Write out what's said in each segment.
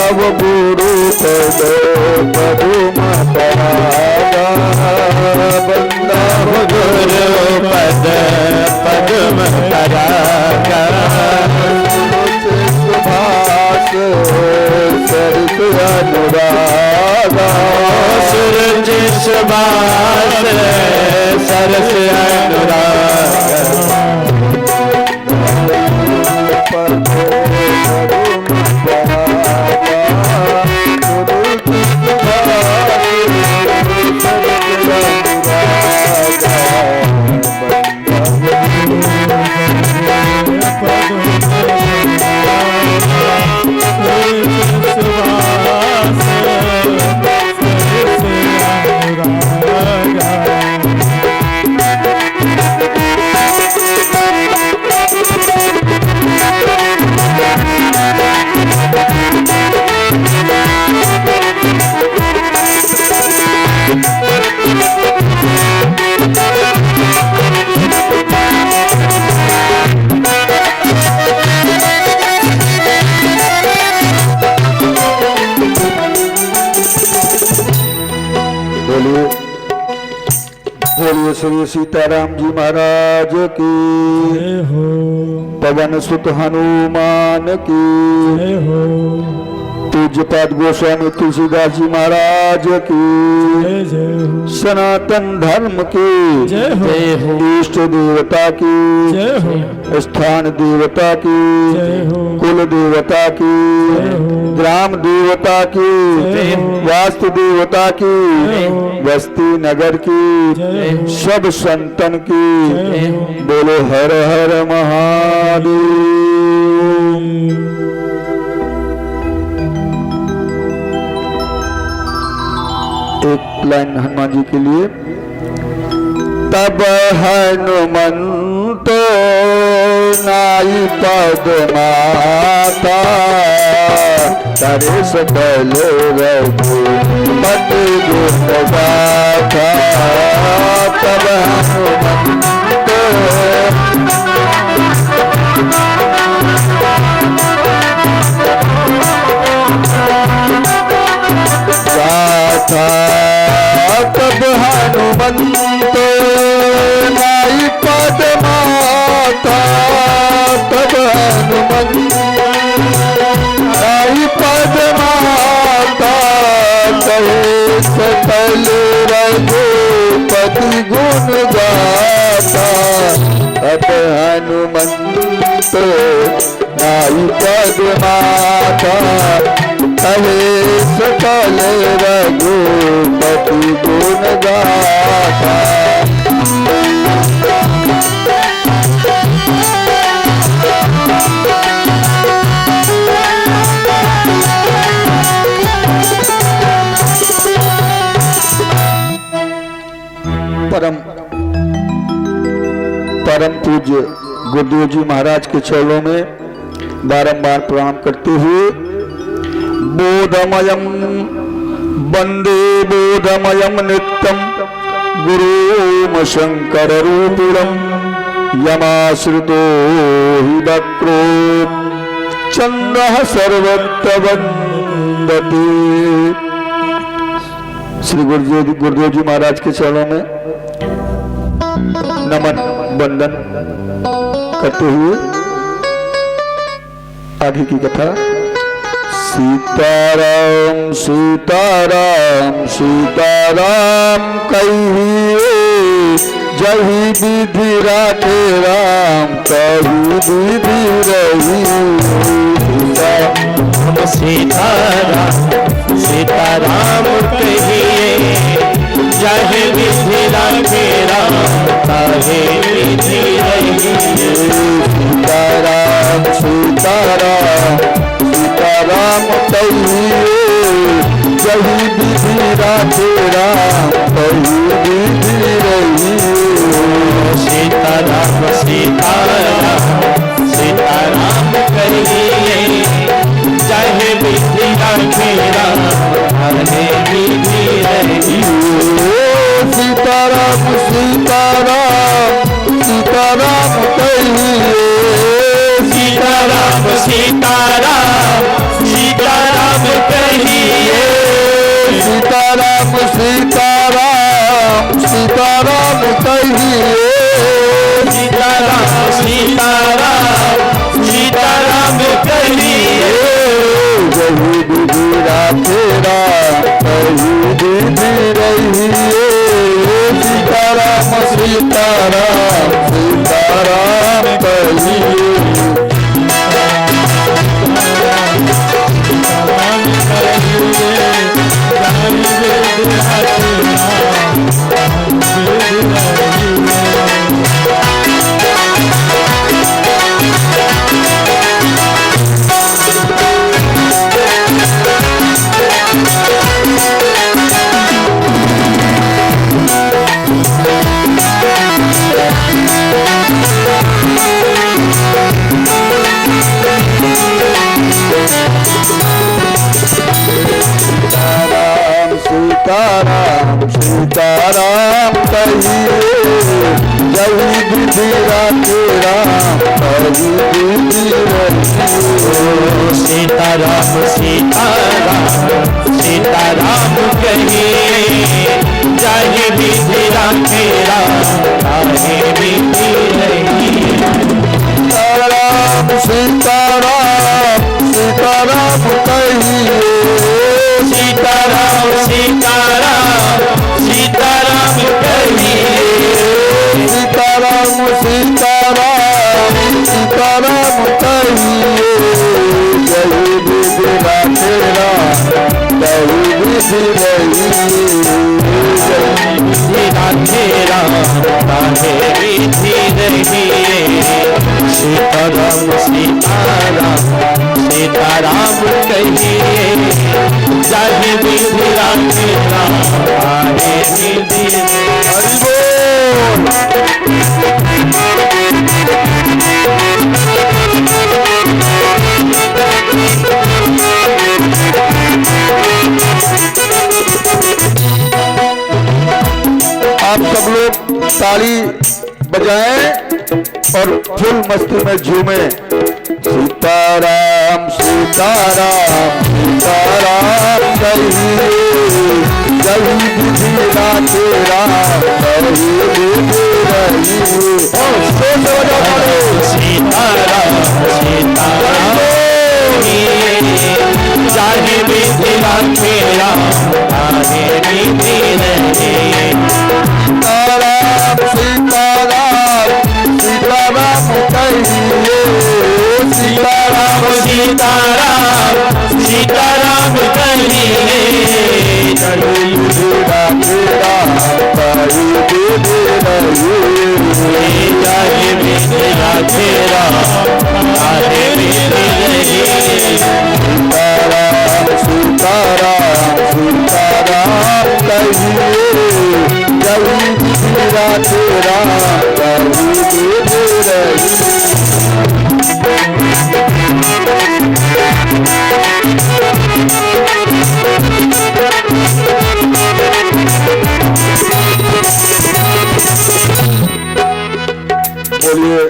तव गुरु पद पदुम परागा बंदाव गुरु पद पदुम परागा सुभाष सरस अनुरागा सूरज सुभाष सरस अनुरागा बोलिए श्री सीताराम जी महाराज की जय हो। पवन सुत हनुमान की जय हो। पूज्यपाद गोस्वामी तुलसीदास जी महाराज की जय जय हो। सनातन धर्म की जय हो। इष्ट देवता की जय हो। स्थान देवता की जय हो। कुल देवता की जय हो। ग्राम देवता की जय हो। वास्तु देवता की जय हो। बस्ती नगर की जय हो। सब संतन की जय हो। बोलो हर हर महादेव। एक लाइन हनुमान जी के लिए। तब हनुमंतो नाई पद माता करे सकल रघुपति गुण गाथा। तब हनुमंतो गाथा। तब हनुमंतो नाई पद माता। तब हनुमंतो नाई पद माता कहे सकल रघुपति गुण गाथा। तब हनुमंतो नाई पद माता कहे सकल रघुपति गुण गाथा। परम पूज्य गुरुदेव जी महाराज के चरणों में बारंबार प्रणाम करते हुए बोधमयम वंदे बोधमयम नित्यम गुरुम शंकर रूपिणम यमाश्रितो हि वक्रो चंद्रः सर्वत्र वंदते। श्री गुरुदेव जी महाराज के चरणों में नमन वंदन करते हुए आगे की कथा। सीताराम सीताराम सीताराम कहिए जही विधि राखे राम कही विधि रही। सीताराम सीताराम कहिए जही विधि राखे राम कही विधि रही। सीताराम सीताराम सीताराम कहिए जही विधि राखे राम कही विधि रही। सीताराम सीताराम सीताराम कहिए जही विधि राखे राम कही विधि रही। सीताराम सीताराम सीताराम कहिए सीताराम सीताराम सीताराम सीताराम सीताराम सीताराम कहिए सीताराम सीताराम सीताराम कहिए जही विधि तेरा कही विधि रहिए सीताराम सीताराम सीताराम कहिए सीताराम सीताराम कहिए जही विधि तेरा कही विधि रहिए सीताराम सीताराम सीताराम कहिए जाहि विधि तेरा काहे विधि रहिए सीताराम सीताराम सीताराम कहिए सीताराम सीताराम सीताराम कहिए सीताराम सीताराम सीताराम कहिए जही विधि तेरा कही विधि रहिए तेरा काहे विधि रहिए सीताराम सीताराम सीताराम कहिए जाहि विधि तेरा काहे विधि हरि बोल आप सब लोग ताली बजाएं और फुल मस्ती में झूमें सीताराम सीताराम सीताराम कहिए जही विधि तेरा कही विधि रहिए सीताराम सीताराम जाहि विधि तेरा काहे विधि रहिए सीताराम सीताराम सीताराम कहिए सीताराम सीताराम सीताराम कहिए जही विधि तेरा कही विधि रहिए जाहि विधि तेरा काहे विधि रहिए सीताराम सीताराम सीताराम कहिए जही विधि तेरा कही विधि रहिए बोलिए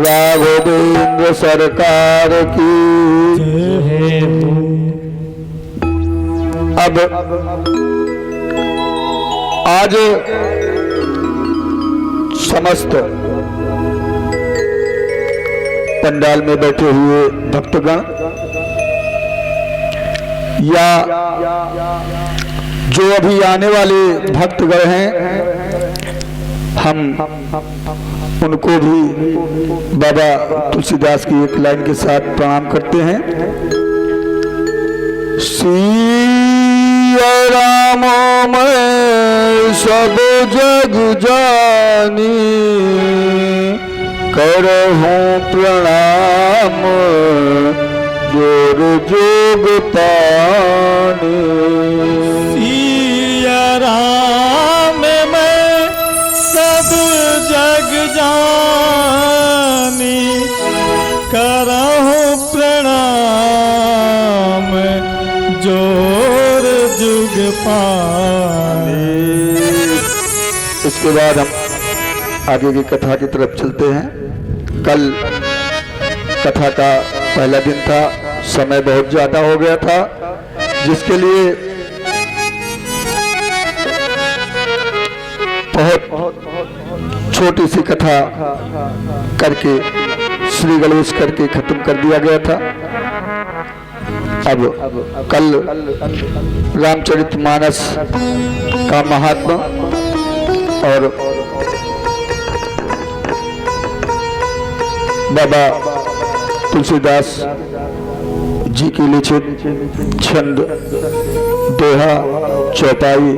राघवेंद्र सरकार की। अब आज समस्त पंडाल में बैठे हुए भक्तगण या जो अभी आने वाले भक्तगण हैं, हम उनको भी बाबा तुलसीदास की एक लाइन के साथ प्रणाम करते हैं। सिया राम मैं सब जग जानी, करहूं प्रणाम जोर जोग पानी। सिया राम मैं सब जग जानी, करहूं प्रणाम जोर जुग पानी। इसके बाद हम आगे की कथा की तरफ चलते हैं। कल कथा का पहला दिन था, समय बहुत ज्यादा हो गया था, जिसके लिए बहुत छोटी सी कथा करके श्री गणेश करके खत्म कर दिया गया था। अब कल रामचरितमानस का महात्मा और बाबा तुलसीदास जी की लिखित छंद, दोहा, चौपाई,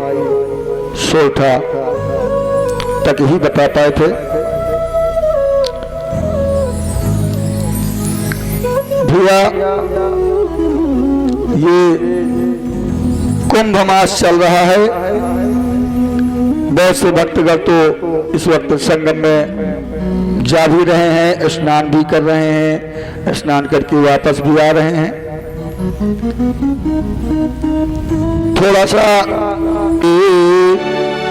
सोठा तक ही बता पाए थे। भैया ये कुंभ मास चल रहा है। बहुत से भक्तगण तो इस वक्त संगम में जा भी रहे हैं, स्नान भी कर रहे हैं, स्नान करके वापस भी आ रहे हैं। थोड़ा सा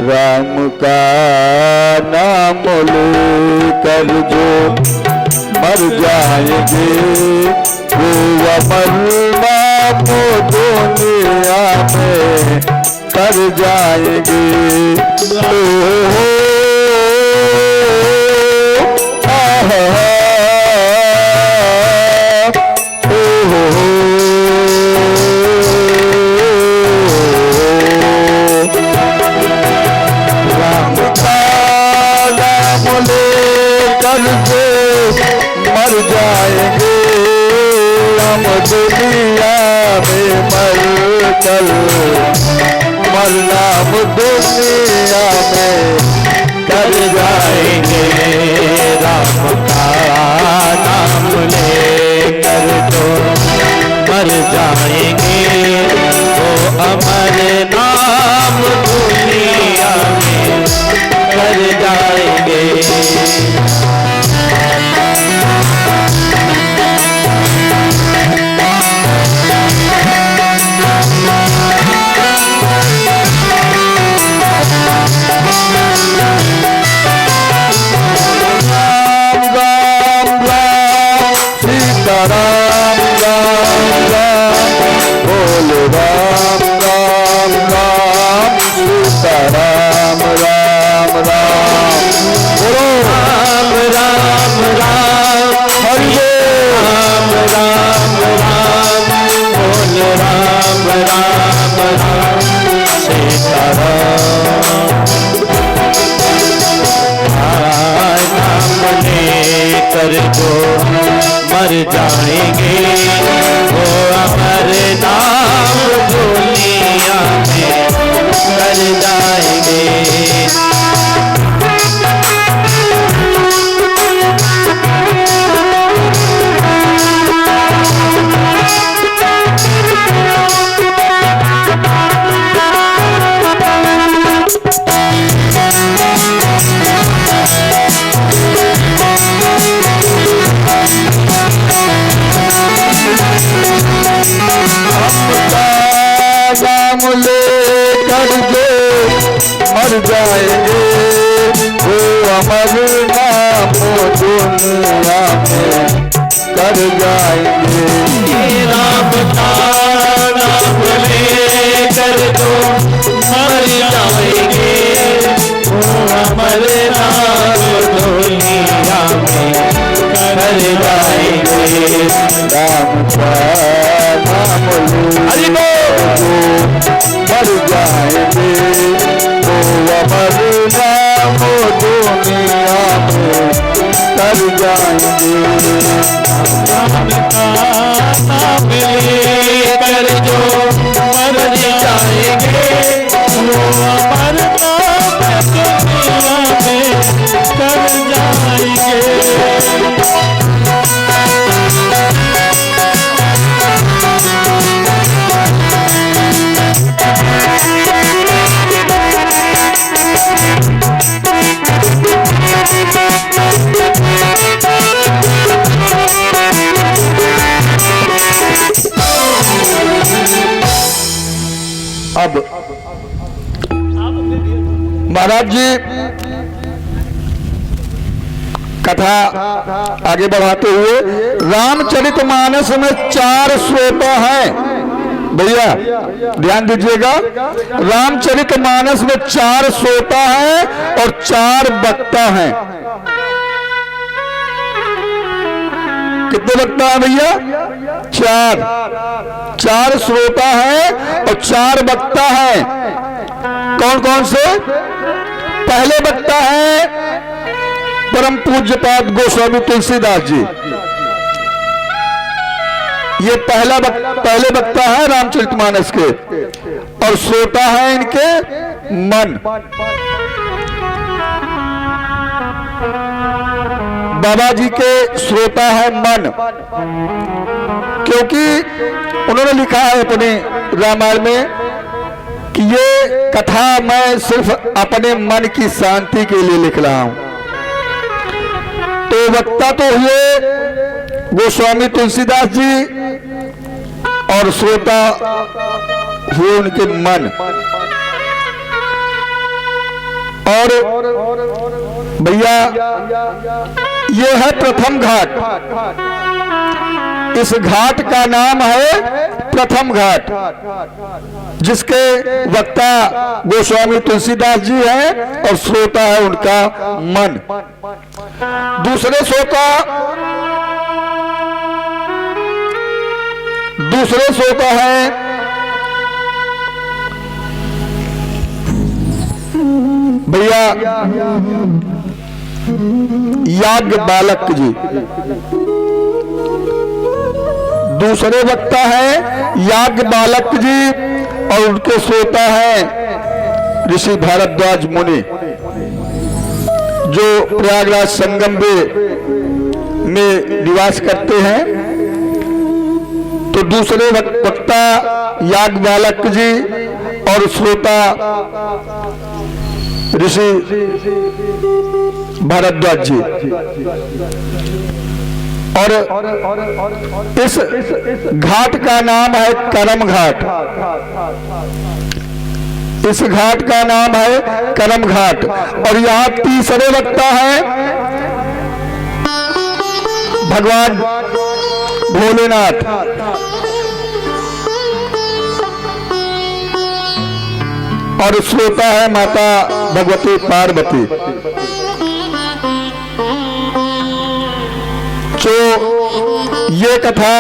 राम का नाम लेकर जो मर जाएंगे वो अमर नाम दुनिया में कर जाएंगे। मर जाएंगे हम दुनिया में मर कर, मरना दुनिया में कर जाएंगे। राम का नाम लेकर जो मर जाएंगे वो अमर नाम दुनिया में कर जाएंगे। कर जो मर जाएंगे वो अमर नाम दुनिया में कर जाएंगे। मर जाएंगे वो अमर नाम दुनिया में कर जाएंगे। राम का नाम लेकर जो मर जाएंगे वो अमर नाम दुनिया में कर जाएंगे। राम का नाम लेकर जो मर जाएंगे वो अमर नाम दुनिया में कर जाएंगे। राम का नाम लेकर जो मर जाएंगे वो अमर नाम दुनिया में कर जाएंगे। अब महाराज जी कथा आगे बढ़ाते हुए रामचरितमानस में 4 श्लोक हैं। भैया ध्यान दीजिएगा, रामचरितमानस में 4 श्रोता हैं और 4 वक्ता हैं। कितने वक्ता हैं भैया? 4 श्रोता हैं और 4 वक्ता हैं। कौन कौन से? पहले वक्ता हैं परम पूज्यपाद गोस्वामी तुलसीदास जी, ये पहले वक्ता है रामचरितमानस के, और श्रोता है इनके मन। बाबा जी के श्रोता है मन, क्योंकि उन्होंने लिखा है अपने रामायण में कि ये कथा मैं सिर्फ अपने मन की शांति के लिए लिख रहा हूं। तो वक्ता तो हुए गोस्वामी तुलसीदास जी और श्रोता हुए उनके मन। और भैया ये है प्रथम घाट, इस घाट का नाम है प्रथम घाट, जिसके वक्ता गोस्वामी तुलसीदास जी हैं और श्रोता है उनका मन। दूसरे श्रोता है भैया याज्ञवल्क्य जी। दूसरे वक्ता है याज्ञवल्क्य जी और उनके श्रोता है ऋषि भारद्वाज मुनि, जो प्रयागराज संगम में निवास करते हैं। तो दूसरे वक्ता याज्ञवल्क्य जी और श्रोता ऋषि भारद्वाज जी। और इस घाट का नाम है करम घाट, इस घाट का नाम है करम घाट। और यहाँ तीसरे वक्ता है भगवान भोलेनाथ, और श्रोता है माता भगवती पार्वती। जो ये कथा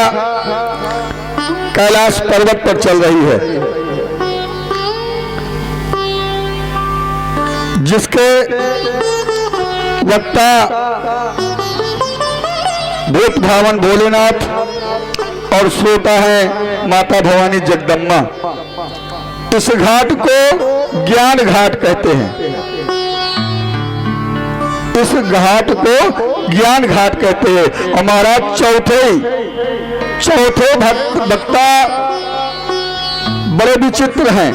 कैलाश पर्वत पर चल रही है, जिसके वक्ता भूत भावन भोलेनाथ और श्रोता है माता भवानी जगदम्बा। इस घाट को ज्ञान घाट कहते हैं, इस घाट को ज्ञान घाट कहते हैं। हमारा चौथे वक्ता बड़े विचित्र हैं।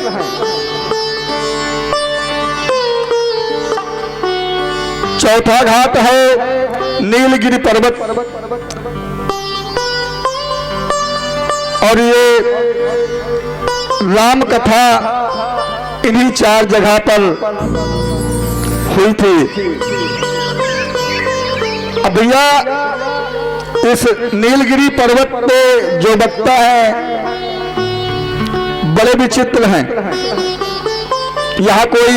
चौथा घाट है नीलगिरी पर्वत, और ये राम कथा इन्हीं 4 जगह पर हुई थी। अब भैया इस नीलगिरी पर्वत पे जो वक्ता है बड़े विचित्र हैं। यहाँ कोई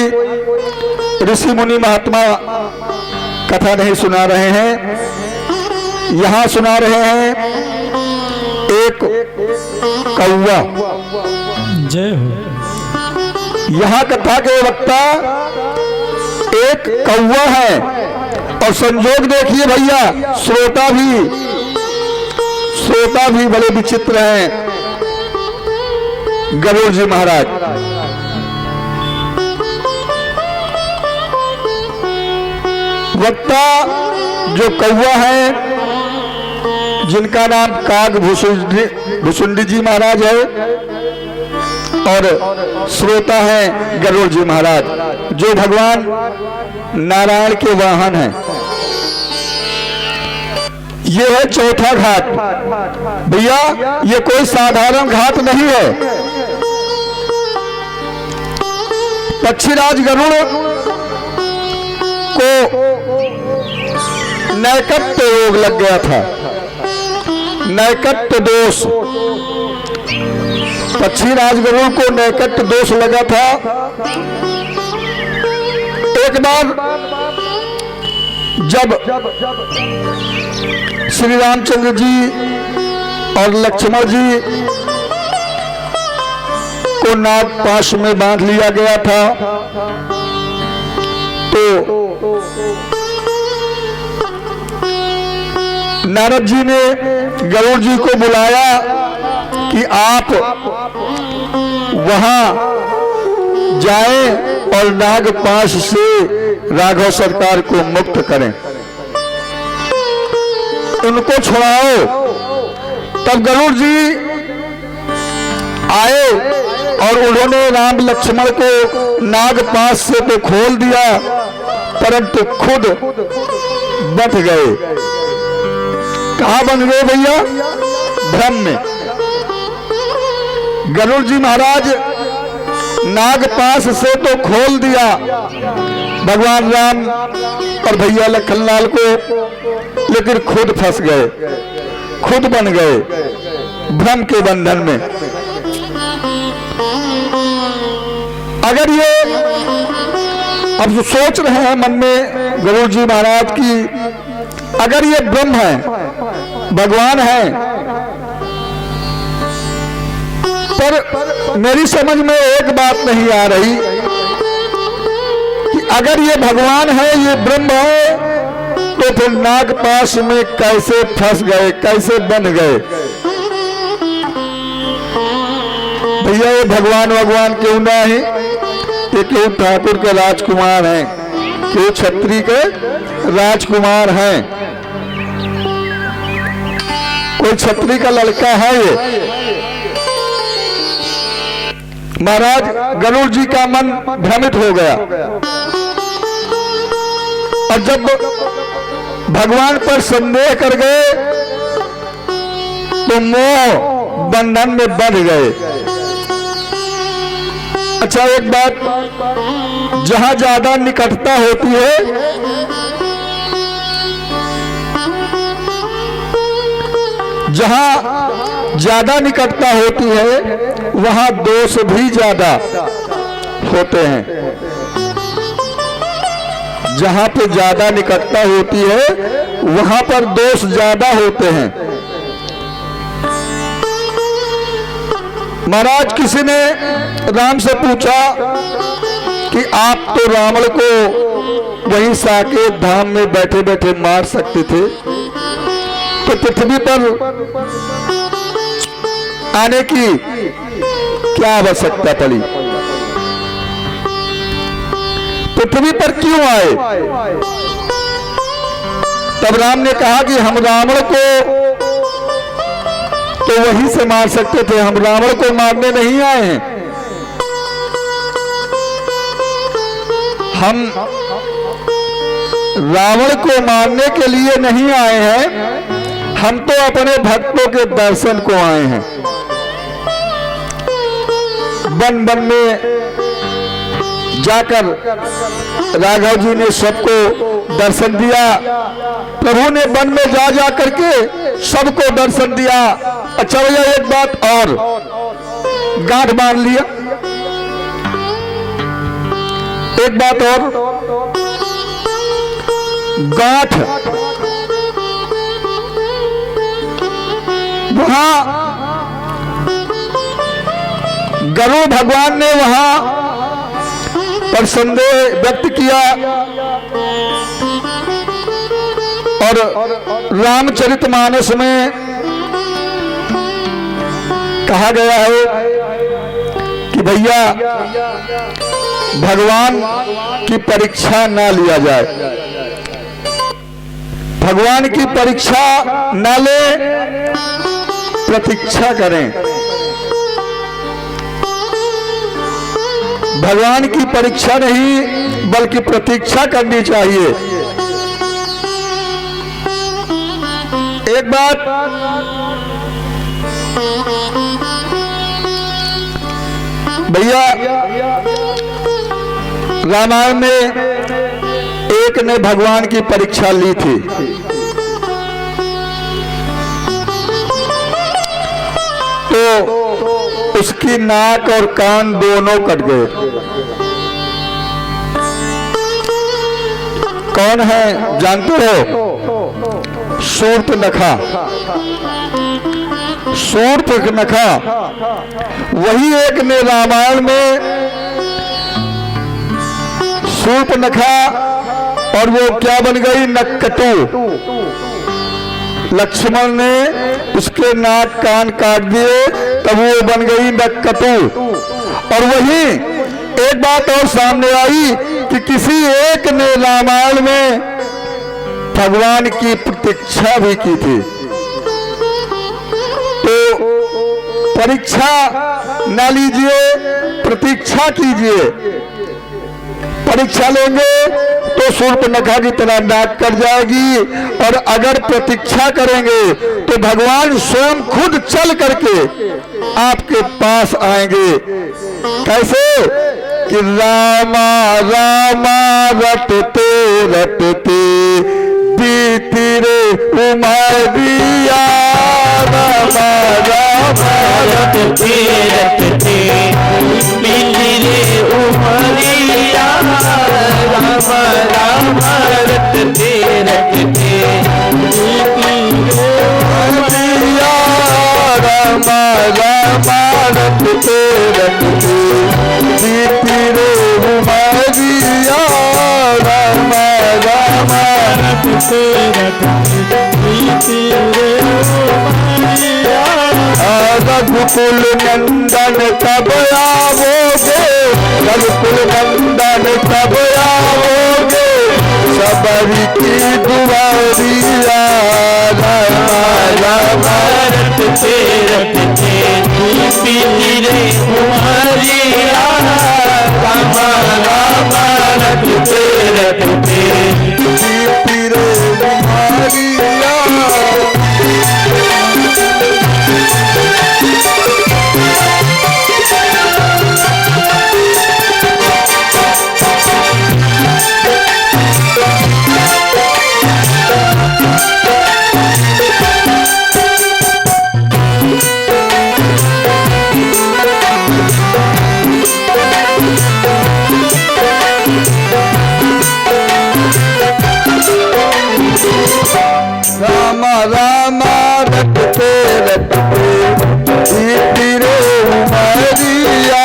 ऋषि मुनि महात्मा कथा नहीं सुना रहे हैं, यहाँ सुना रहे हैं एक कौवा। जय हो। यहाँ कथा के वक्ता एक कौवा है, और संजोग देखिए भैया श्रोता भी बड़े विचित्र हैं, गरुड़ जी महाराज। वक्ता जो कौवा है, जिनका नाम काग भुसुंडी जी महाराज है, और श्रोता है गरुड़ जी महाराज, जो भगवान नारायण के वाहन हैं। ये है चौथा घाट। भैया ये कोई साधारण घाट नहीं है। पक्षीराज गरुड़ को नैकट्य रोग लग गया था, नैकट्य दोष। पक्षी राजगरुड़ को नैकट्य दोष लगा था। एक बार जब श्री रामचंद्र जी और लक्ष्मण जी को नागपाश में बांध लिया गया था, तो नारद जी ने गरुड़ जी को बुलाया कि आप वहां जाएं और नागपाश से राघव सरकार को मुक्त करें, उनको छुड़ाओ। तब गरुड़ जी आए और उन्होंने राम लक्ष्मण को नागपाश से तो खोल दिया, परंतु खुद बंध गए। कहां बन गए भैया? भ्रम में। गरुड़ जी महाराज नागपाश से तो खोल दिया भगवान राम और भैया लखनलाल को, लेकिन खुद फंस गए, खुद बन गए भ्रम के बंधन में। अगर ये अब सोच रहे हैं मन में गरुड़ जी महाराज की, अगर ये ब्रह्म है, भगवान है, पर मेरी समझ में एक बात नहीं आ रही कि अगर ये भगवान है, ये ब्रह्म है, तो फिर नागपाश में कैसे फंस गए, कैसे बन गए? भैया ये भगवान क्यों ना है? ये क्यों ठाकुर के राजकुमार हैं, क्यों छत्री के राजकुमार हैं? कोई छत्री का लड़का है ये? महाराज गरुड़ जी का मन भ्रमित हो गया और जब भगवान पर संदेह कर गए तो मोह बंधन में बंध गए। अच्छा एक बात, जहां ज्यादा निकटता होती है जहां ज्यादा निकटता होती है वहां दोष भी ज्यादा होते हैं। जहां पे ज्यादा निकटता होती है वहां पर दोष ज्यादा होते हैं। महाराज किसी ने राम से पूछा कि आप तो रावण को वहीं साकेत धाम में बैठे बैठे मार सकते थे, तो पृथ्वी पर आने की क्या आवश्यकता पड़ी? पृथ्वी पर क्यों आए? तब राम ने कहा कि हम रावण को तो वहीं से मार सकते थे, हम रावण को मारने नहीं आए हैं। हम रावण को मारने के लिए नहीं आए हैं, हम तो अपने भक्तों के दर्शन को आए हैं। वन वन में जाकर राघव जी ने सबको दर्शन दिया, प्रभु ने वन में जा करके सबको दर्शन दिया। अच्छा भैया एक बात और, गांठ बांध लिया। एक बात और, गांठ वहां गरुड़ भगवान ने वहां पर संदेह व्यक्त किया और रामचरितमानस में कहा गया है कि भैया भगवान की परीक्षा ना लिया जाए, भगवान की परीक्षा ना ले, प्रतीक्षा करें। भगवान की परीक्षा नहीं बल्कि प्रतीक्षा करनी चाहिए। एक बात, भैया रामायण में एक ने भगवान की परीक्षा ली थी। तो उसकी नाक और कान दोनों कट गए। कौन है जानते हो? शूर्पनखा। शूर्पनखा वही एक ने रामायण में शूर्पनखा, और वो क्या बन गई? नक्कटू। लक्ष्मण ने उसके नाक कान काट दिए, तब वो बन गई नक्कटू। और वही एक बात और सामने आई कि किसी एक ने रामायण में भगवान की प्रतीक्षा भी की थी। तो परीक्षा न लीजिए, प्रतीक्षा कीजिए। परीक्षा लेंगे तो शूर्पनखा की तरह नाक कट जाएगी, और अगर प्रतीक्षा करेंगे तो भगवान स्वयं खुद चल करके आपके पास आएंगे। कैसे? कि रामा रामा रटते रटते बीती रे उमरिया, रामा रामा रटते रटते बीती रे उमरिया, राम राम रटते रटते बीती रे उमरिया, रामा रामा रटते रटते बीती रे उमरिया, रामा रामा रटते रटते बीती रे उमरिया। रघुकुल नंदन कब आओगे, रघुकुल नंदन कब आओगे, सबरी की दुआरिया, रामा रामा रटते रटते बीती रे उमरिया, राम राम रटते रटते बीती रे उमरिया। रामा रामा रटते रटते बीती रे उमरिया,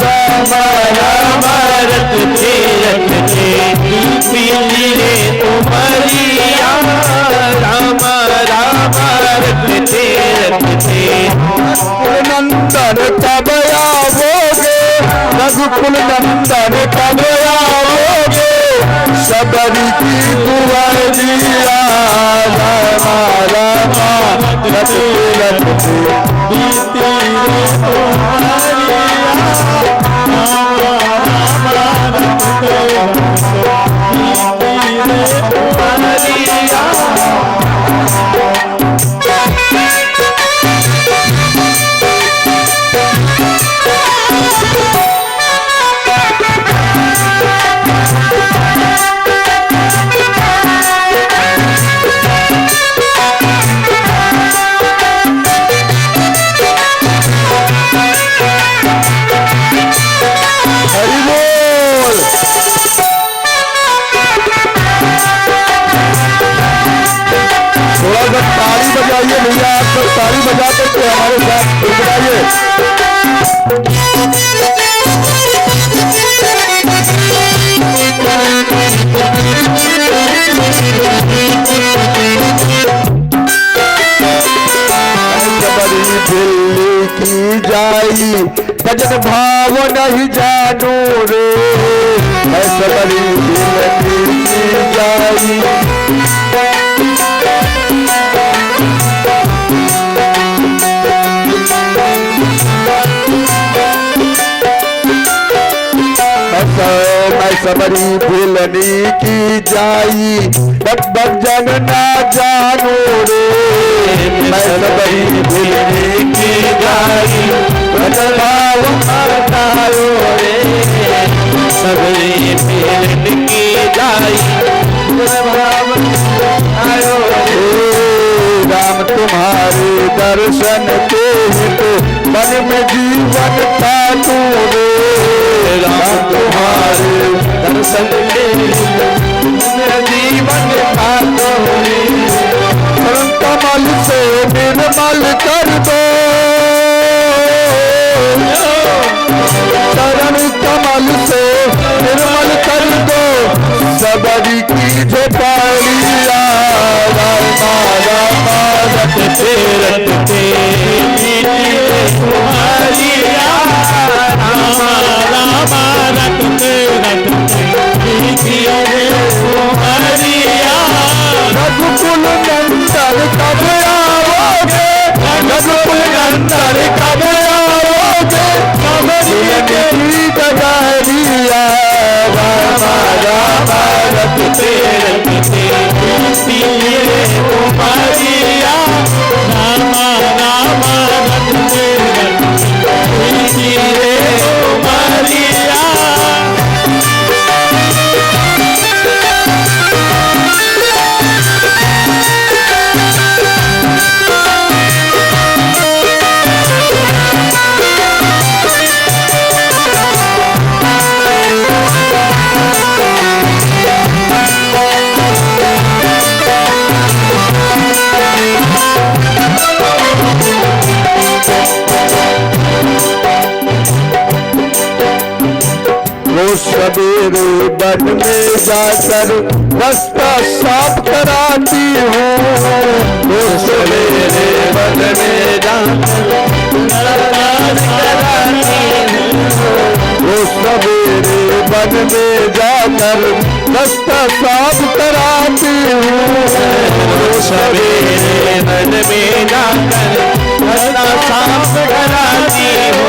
रामा राम रटते रटते बीती रे उमरिया, राम राम रटते रटते नंदन कब आओगे, रघुकुल नंदन कब आओगे, सबरी की दुआरिया, रामा रामा रटते रटते बीती रे उमरिया, राम राम रटते रटते बीती रे उमरिया। हरि बोल। थोड़ा सा ताली बजाइए भैया, आप सब ताली बजा करके हमारे साथ बजाइए। सबरी दिल्ली की जाई भजन भाव नहीं जानू रे, मैं सबरी दिल्ली की जाई। मैं सबरी भूलनी की जाई, बक बक जन ना जानू रे, मैं सबरी भूलनी की जाई, भजन भाव बतायो रे, सबरी मिलन की जाई, भाव आयो हे राम तुम्हारे दर्शन के हित मन में जीवन था तू रे राम तुम्हारे दर्शन के मेरा जीवन का तोरे चरण कमल से निर्मल कर दो चरण कमल से निर्मल कर दो सबरी की झोपड़िया रामा रामा रटते रटते तुम्हारी रामा रामा रटते रटते तुम्हारी रघुकुल नंदन कब आओगे रघुकुल नंदन कब आओगे की डगरिया रामा रामा रटते रटते तुम्हारी रामा रामा रटते रटते तुम्हारी सवेरे वन में जाकर रास्ता साफ कराती हूँ वो सवेरे वन में जाकर वो सवेरे वन में जाकर रास्ता साफ कराती हूँ सवेरे वन में जाकर रास्ता साफ कराती हो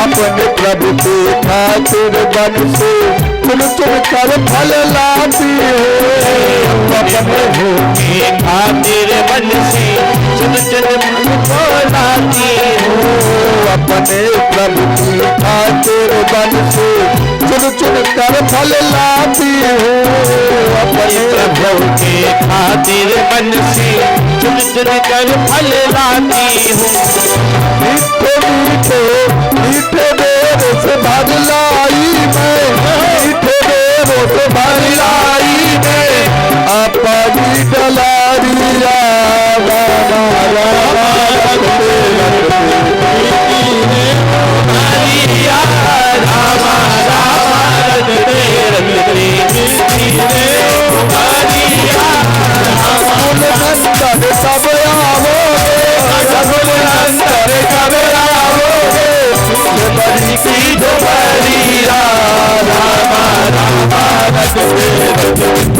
अपने प्रभु के खातिर वन से चुन चुन कर फल लाती हूँ अपने प्रभु के खातिर वन से चुन चुन फल को लाती हो अपने प्रभु की खातिर वन से चुन चुन कर फल लाती हूँ अपने प्रभु के खातिर वन से चुन चुन कर फल लाती हूँ मीठे मीठे मीठे बेरों से भर लाई मैं मीठे बेरों से भर लाई मैं अपनी डलारिया रामा रामा रटते रामा रामा रटते रटते नंदन सब आओगे रघुकुल नंदन कब आओगे बड़ी की झोपड़िया रामा रामा रटते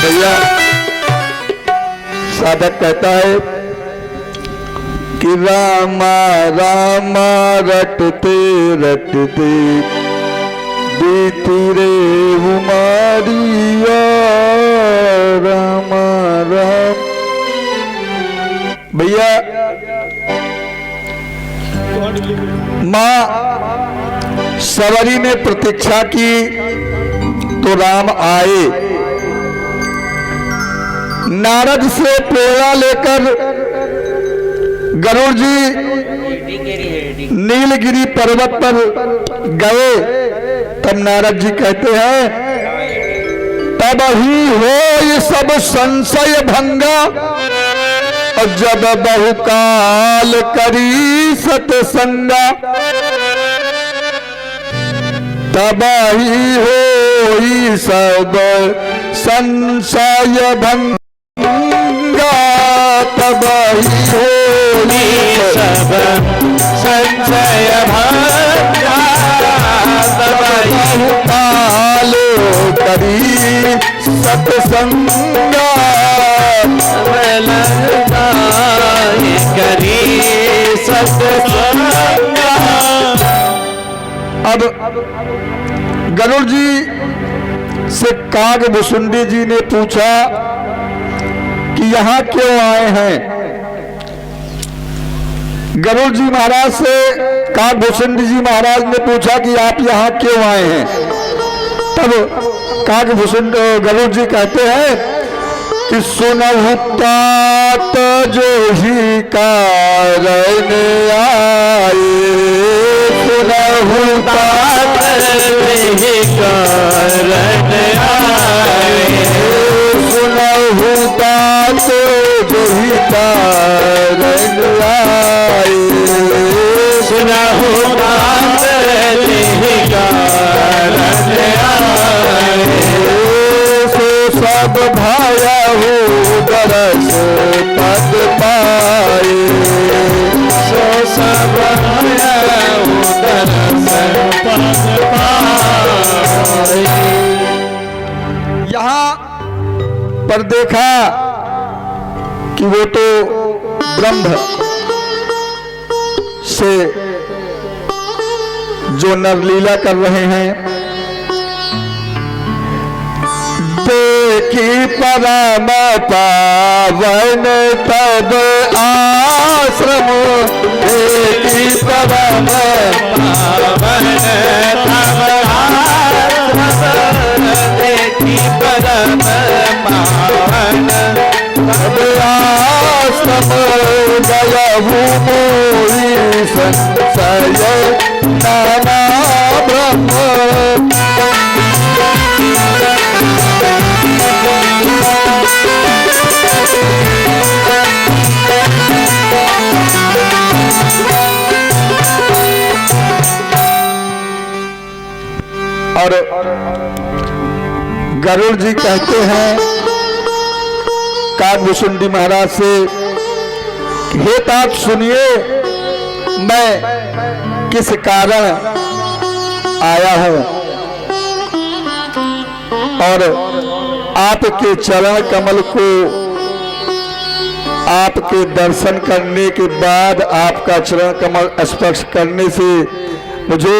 भैया साधक कहता है कि रामा रामा रटते रटते बीती रे उमारिया रामा राम। भैया माँ सवरी ने प्रतीक्षा की तो राम आए नारद से प्रेरणा लेकर गरुड़ जी नीलगिरी पर्वत पर गए तब नारद जी कहते हैं तब ही हो ये सब संशय भंगा और जब बहुकाल करी सतसंगा तब ही हो ये सब संशय भंगा तब ही हो सब संशय भंगा बहुकाल करी सतसंगा करी सत्संगा। अब गरुड़ जी से कागभुसुंडी जी ने पूछा कि यहाँ क्यों आए हैं। गरुड़ जी महाराज से काकभूषण जी महाराज ने पूछा कि आप यहाँ क्यों आए हैं। तब काकभूषण गरुड़ जी कहते हैं कि सुनहु तात जो ही कारण आए, सुनहु तात ही कारण आए, सुनहु तात जो ही कारण आए, सुनहु तात ही कारण आए, सो सब भाया हो दरस पद पाए, सो सब भाया हो दरस पद पाए। यहाँ पर देखा कि वो तो ब्रह्म से जो नरलीला कर रहे हैं, देखी परम पावन तब आश्रम, देखी परम पावन तब आश्रम, देखी परम पावन तब आश्रम, गयहु मोहि संशय नाना ब्रह्म। और गरुड़ जी कहते हैं काकभूषण जी महाराज से, हे तात सुनिए, मैं किस कारण आया हूं और आपके चरण कमल को आपके दर्शन करने के बाद, आपका चरण कमल स्पर्श करने से मुझे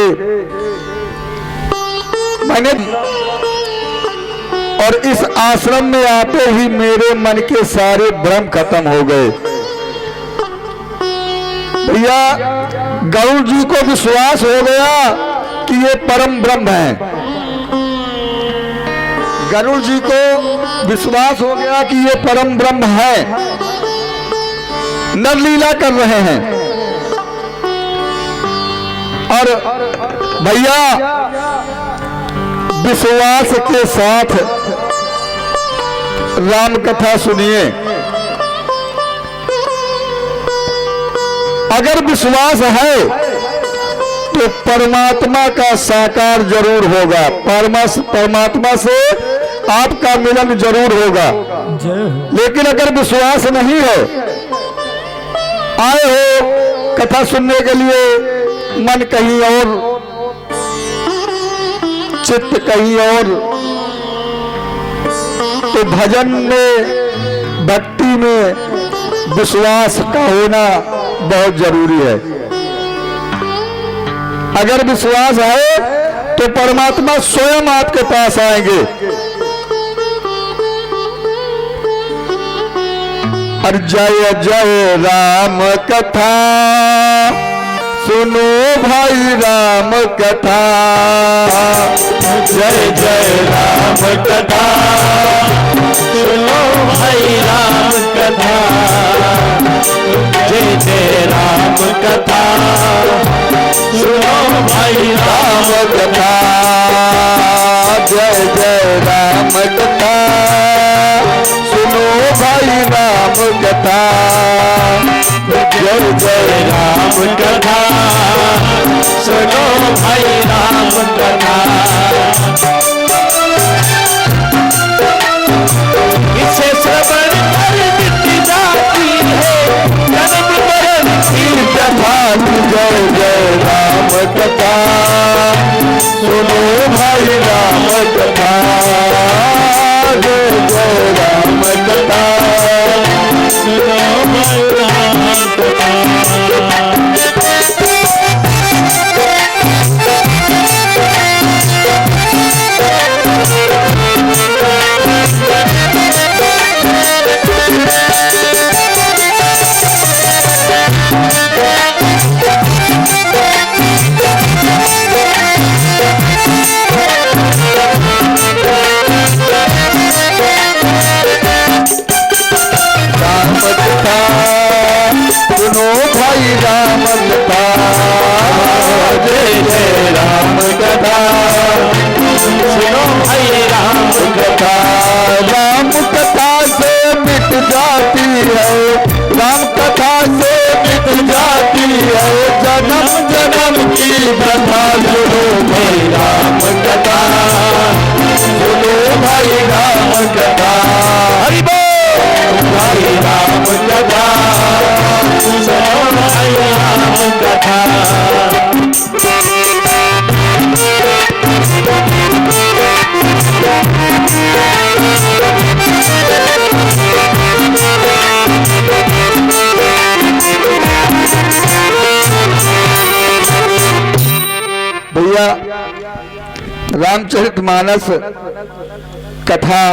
मैंने और इस आश्रम में आते ही मेरे मन के सारे भ्रम खत्म हो गए। भैया गरुड़ जी को विश्वास हो गया कि ये परम ब्रह्म है, गरुड़ जी को विश्वास हो गया कि ये परम ब्रह्म है, नरलीला कर रहे हैं। और भैया विश्वास के साथ राम कथा सुनिए। अगर विश्वास है तो परमात्मा का साकार जरूर होगा, परमात्मा से आपका मिलन जरूर होगा। लेकिन अगर विश्वास नहीं है, आए हो कथा सुनने के लिए, मन कहीं और, चित्त कहीं और, तो भजन में, भक्ति में विश्वास का होना बहुत जरूरी है। अगर विश्वास है तो परमात्मा स्वयं आपके पास आएंगे। और जय जय राम कथा सुनो भाई राम कथा, जय जय राम कथा सुनो भाई राम कथा, जय जय राम कथा सुनो भाई राम कथा, जय जय राम कथा सुनो भाई राम कथा, जय जय राम कथा सुनो भाई राम कथा। इसे श्रवण कर मिट जाती है जन्म मरण की कथा, जय जय राम कथा सुनो भाई राम कथा, जय जय राम कथा सुनो भाई राम कथा। Thank you. भाई राम कथा, जय जय राम कथा, सुनो भाई राम कथा राम कथा से मिट जाती है, राम कथा से मिट जाती है जन्म जन्म की कथा। सुनो भाई राम कथा, सुनो भाई राम कथा, हरि बोल भाई राम कथा, सुनो भाई राम कथा। भैया रामचरितमानस कथा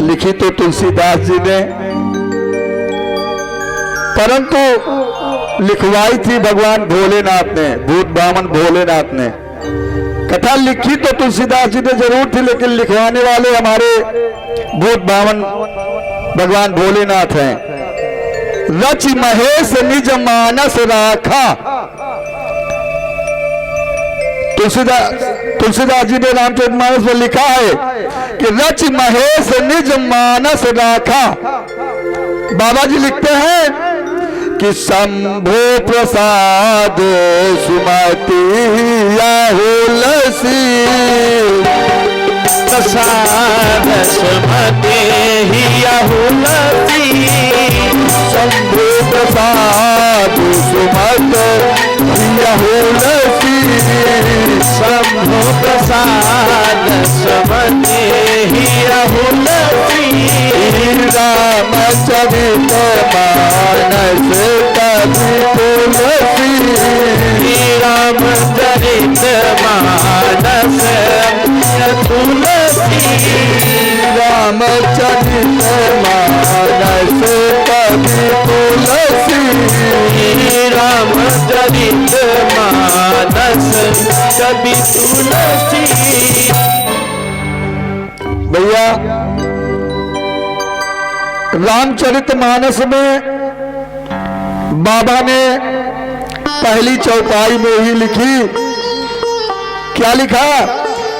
लिखी तो तुलसीदास जी ने, परंतु लिखवाई थी भगवान भोलेनाथ ने, भूत बामन भोलेनाथ ने। कथा लिखी तो तुलसीदास जी ने जरूर थी, लेकिन लिखवाने वाले हमारे भूत बामन भगवान भोलेनाथ हैं। रच महेश निज मानस राखा, तुलसीदास जी ने रामचरितमानस में लिखा है कि रच महेश निज मानस राखा। बाबा जी लिखते हैं कि शंभो प्रसाद सुमति हुलसी, प्रसाद सुमति हुलसी, शंभो प्रसाद सुमति हुलसी, शंभो प्रसाद सुमति हुलसी, रामचरित मानस कवि तुलसी, रामचरित मानस तुलसी, रामचरित मानस कवि तुलसी, रामचरित मानस कवि तुलसी। भैया रामचरितमानस में बाबा ने पहली चौपाई में ही लिखी, क्या लिखा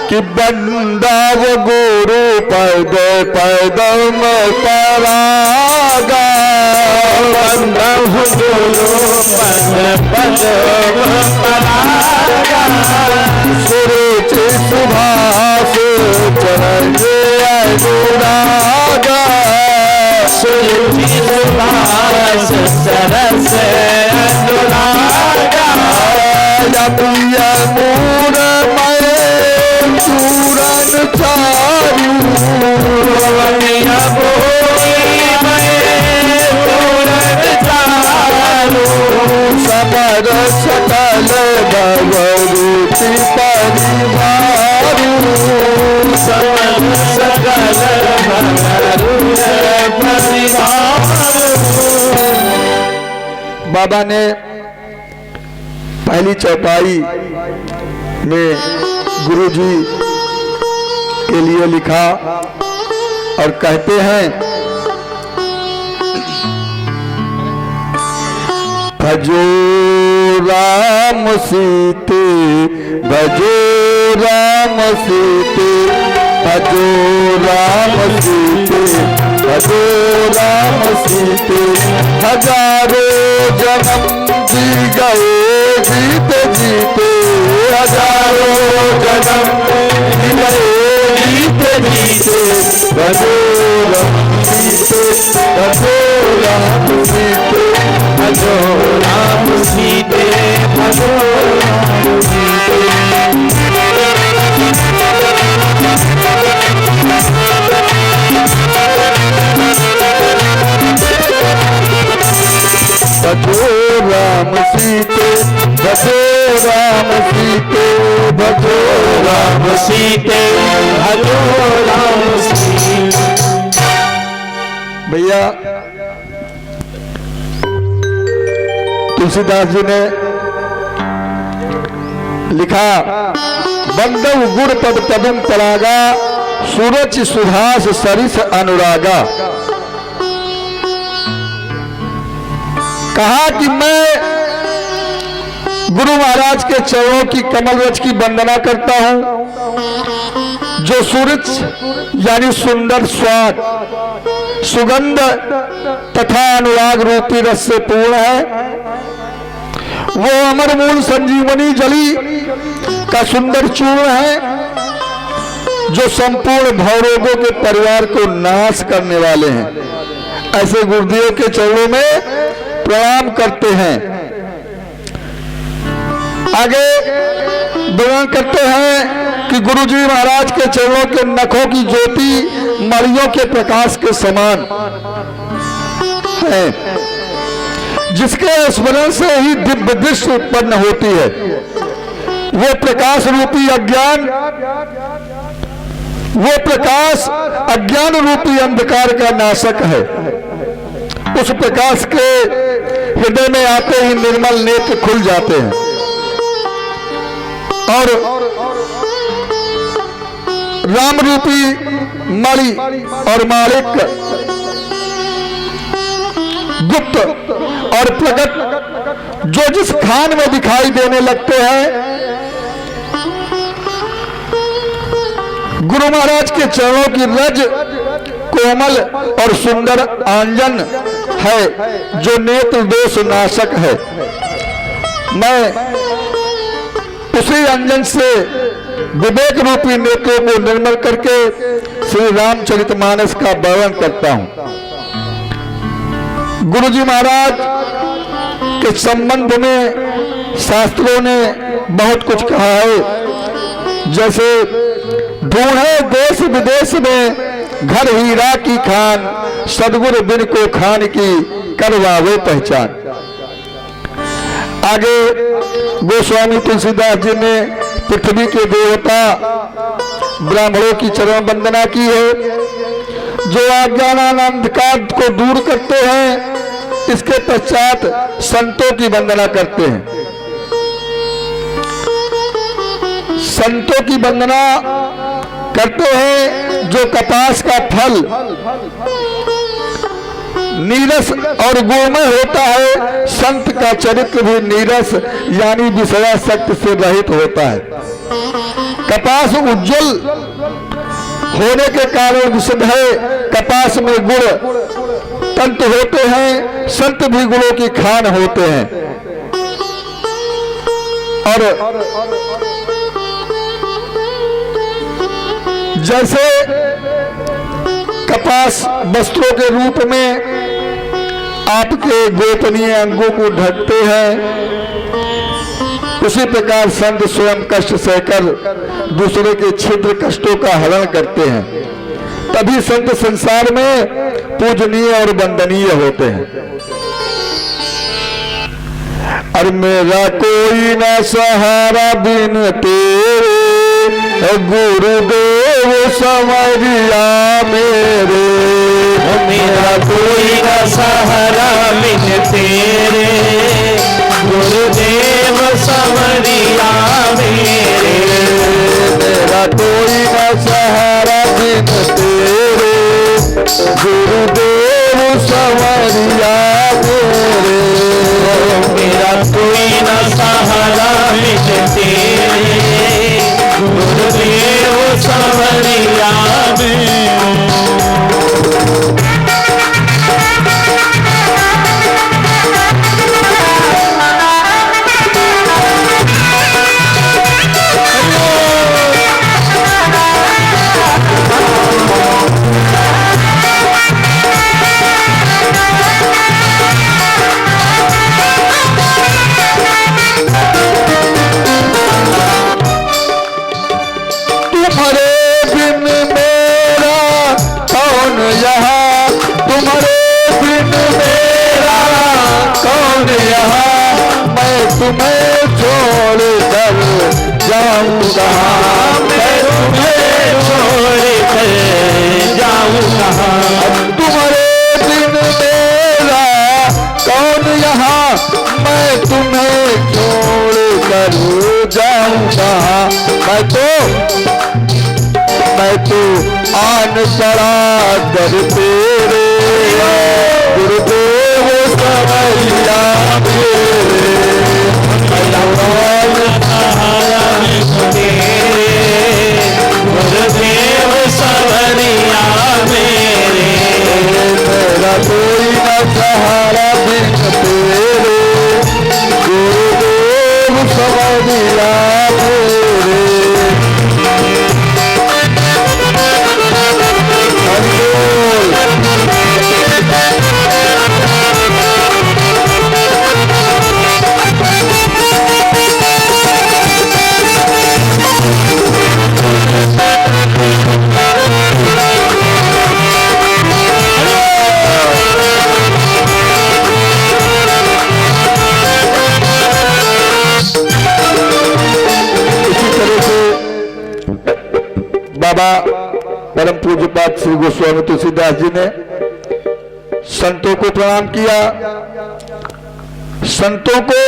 कि बंदा वो गुरु पद पदम परागा, बंदा वो गुरु पद पदम परागा, सुरुचि सुभाष चरण अनुरागा, सुरुचि सुभाष सरस अनुरागा, प्रिय मूर मैं चूरन चारू, प्रिय मूर मैं चूरन चारू, समर सकल भगवती परिवारू, समर सकल भगवती परिवारू। बाबा ने पहली चौपाई में गुरुजी के लिए लिखा और कहते हैं भजो राम सीते, भजो राम सीते, भजो राम सीते, भजो राम सीते, हजारों जन्म जी गए जीते जीते, हजारों जन्म जी गए जीते जीते, भजो राम सीते, भजो राम सीते, भजो राम सीते, भजो राम सीते। भजो राम सीते, भजो राम सीते, भजो राम सीते, भजो राम सीते। भैया तुलसीदास जी ने लिखा बंदव गुड़ पद पदम परागा, सूरज सुभाष सरिस अनुरागा। कहा कि मैं गुरु महाराज के चरणों की कमल रज की वंदना करता हूं, जो सूरज यानी सुंदर स्वाद, सुगंध तथा अनुराग रूपी रस से पूर्ण है। वो अमर मूल संजीवनी जली का सुंदर चूर्ण है, जो संपूर्ण भवरोगों के परिवार को नाश करने वाले हैं। ऐसे गुरुदेव के चरणों में प्रणाम करते हैं। आगे वर्णन करते हैं कि गुरुजी महाराज के चरणों के नखों की ज्योति मणियों के प्रकाश के समान है, जिसके स्मरण से ही दिव्य दृश्य उत्पन्न होती है। वो प्रकाश रूपी अज्ञान, वो प्रकाश अज्ञान रूपी अंधकार का नाशक है। उस प्रकाश के हृदय में आते ही निर्मल नेत्र खुल जाते हैं और राम रूपी मणि और माणिक गुप्त और प्रकट जो जिस खान में दिखाई देने लगते हैं। गुरु महाराज के चरणों की रज कोमल और सुंदर आंजन है, जो नेत्र दोष नाशक है। मैं उसी अंजन से विवेक रूपी नेत्रों को निर्मल करके श्री रामचरितमानस का वर्णन करता हूं। गुरुजी महाराज के संबंध में शास्त्रों ने बहुत कुछ कहा है, जैसे ढूंढे देश विदेश में घर हीरा की खान, सदगुरु बिन को खान की करवावे पहचान। आगे गोस्वामी तुलसीदास जी ने पृथ्वी के देवता ब्राह्मणों की चरण वंदना की है, जो अज्ञान अंधकार को दूर करते हैं। इसके पश्चात संतों की वंदना करते हैं। संतों की वंदना करते हैं जो कपास का फल नीरस और गुणमय होता है। संत का चरित्र भी नीरस यानी विषयासक्त से रहित होता है। कपास उज्जवल होने के कारण विशुद्ध है। कपास में गुण तंतु होते हैं, संत भी गुणों की खान होते हैं। और जैसे कपास वस्त्रों के रूप में आपके गोपनीय अंगों को ढकते हैं, उसी प्रकार संत स्वयं कष्ट सहकर दूसरे के छिद्र कष्टों का हरण करते हैं। तभी संत संसार में पूजनीय और वंदनीय होते हैं। और मेरा कोई ना सहारा बिन तेरे, गुरुदेव संवरिया मेरे। मेरा कोई ना सहारा बिन तेरे, गुरुदेव संवरिया मेरे। मेरा कोई ना सहारा बिन तेरे, गुरुदेव संवरिया मेरे। मेरा कोई ना सहारा बिन तेरे, गुरुदेव संवरिया मेरे। तुम्हें छोड़ कर जाऊं कहाँ, मैं तुम्हें छोड़ कर जाऊं कहाँ। तुम्हारे बिन मेरा कौन यहाँ, मैं तुम्हें छोड़ कर जाऊं कहाँ। मैं तो आन पड़ा दर तेरे, गुरुदेव संवरिया मेरे। सवरिया मेरे बाबा परम पूज्यपाद श्री गोस्वामी तुलसीदास जी ने संतों को प्रणाम किया। संतों को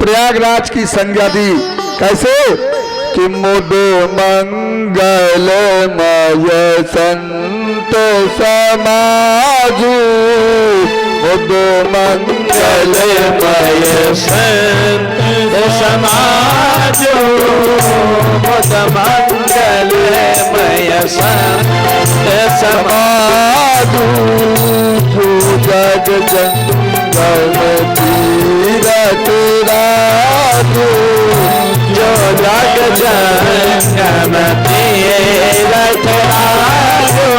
प्रयागराज की संज्ञा दी। कैसे कि मुद मंगलमय संत समाजू, मुद मंगलमय संत समाजो, मुद मंगलमय संत समाजू, जो जग जंगल तीरथ राजू, जो जग जंगम तीरथ राजो।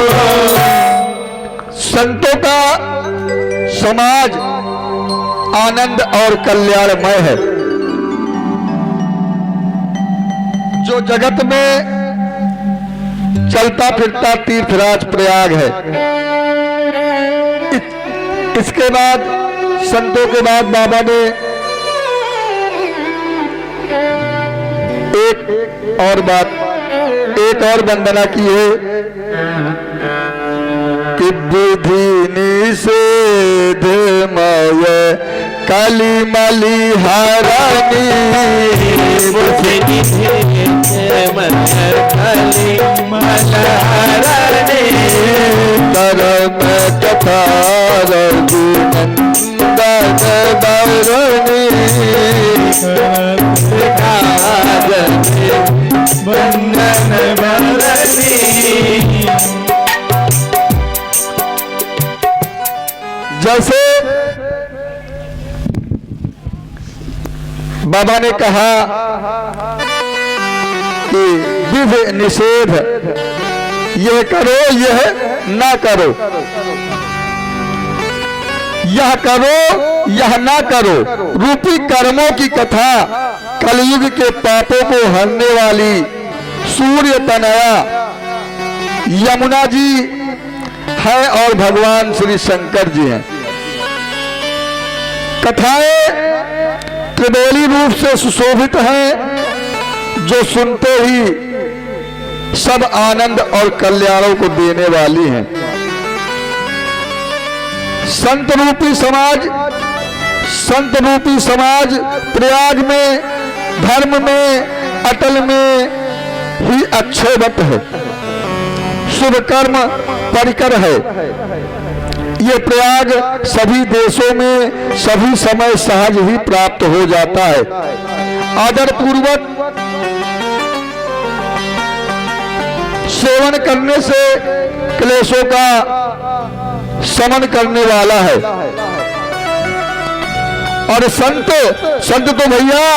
संतों का समाज आनंद और कल्याणमय है। जो जगत में चलता फिरता तीर्थराज प्रयाग है। इसके बाद संतों के बाद बाबा ने एक और वंदना की है कि बुद्धि निषेध मय काली मली हारानी, बुद्धि निषेध मय काली मलहारानी, करम कथा रघुनंदन बरनी, बंदन बरनी। जैसे बाबा ने कहा कि विधि निषेध, यह करो यह ना करो, यह करो यह ना करो रूपी कर्मों की कथा कलयुग के पापों को हरने वाली सूर्य तनया यमुना जी है और भगवान श्री शंकर जी हैं। कथाएं त्रिवेणी रूप से सुशोभित हैं, जो सुनते ही सब आनंद और कल्याणों को देने वाली हैं। संत रूपी समाज प्रयाग में धर्म में अटल में ही अक्षयवत है, शुभ कर्म परिकर है। ये प्रयाग सभी देशों में सभी समय सहज ही प्राप्त हो जाता है। आदर पूर्वक सेवन करने से क्लेशों का शमन करने वाला है। और संत तो भैया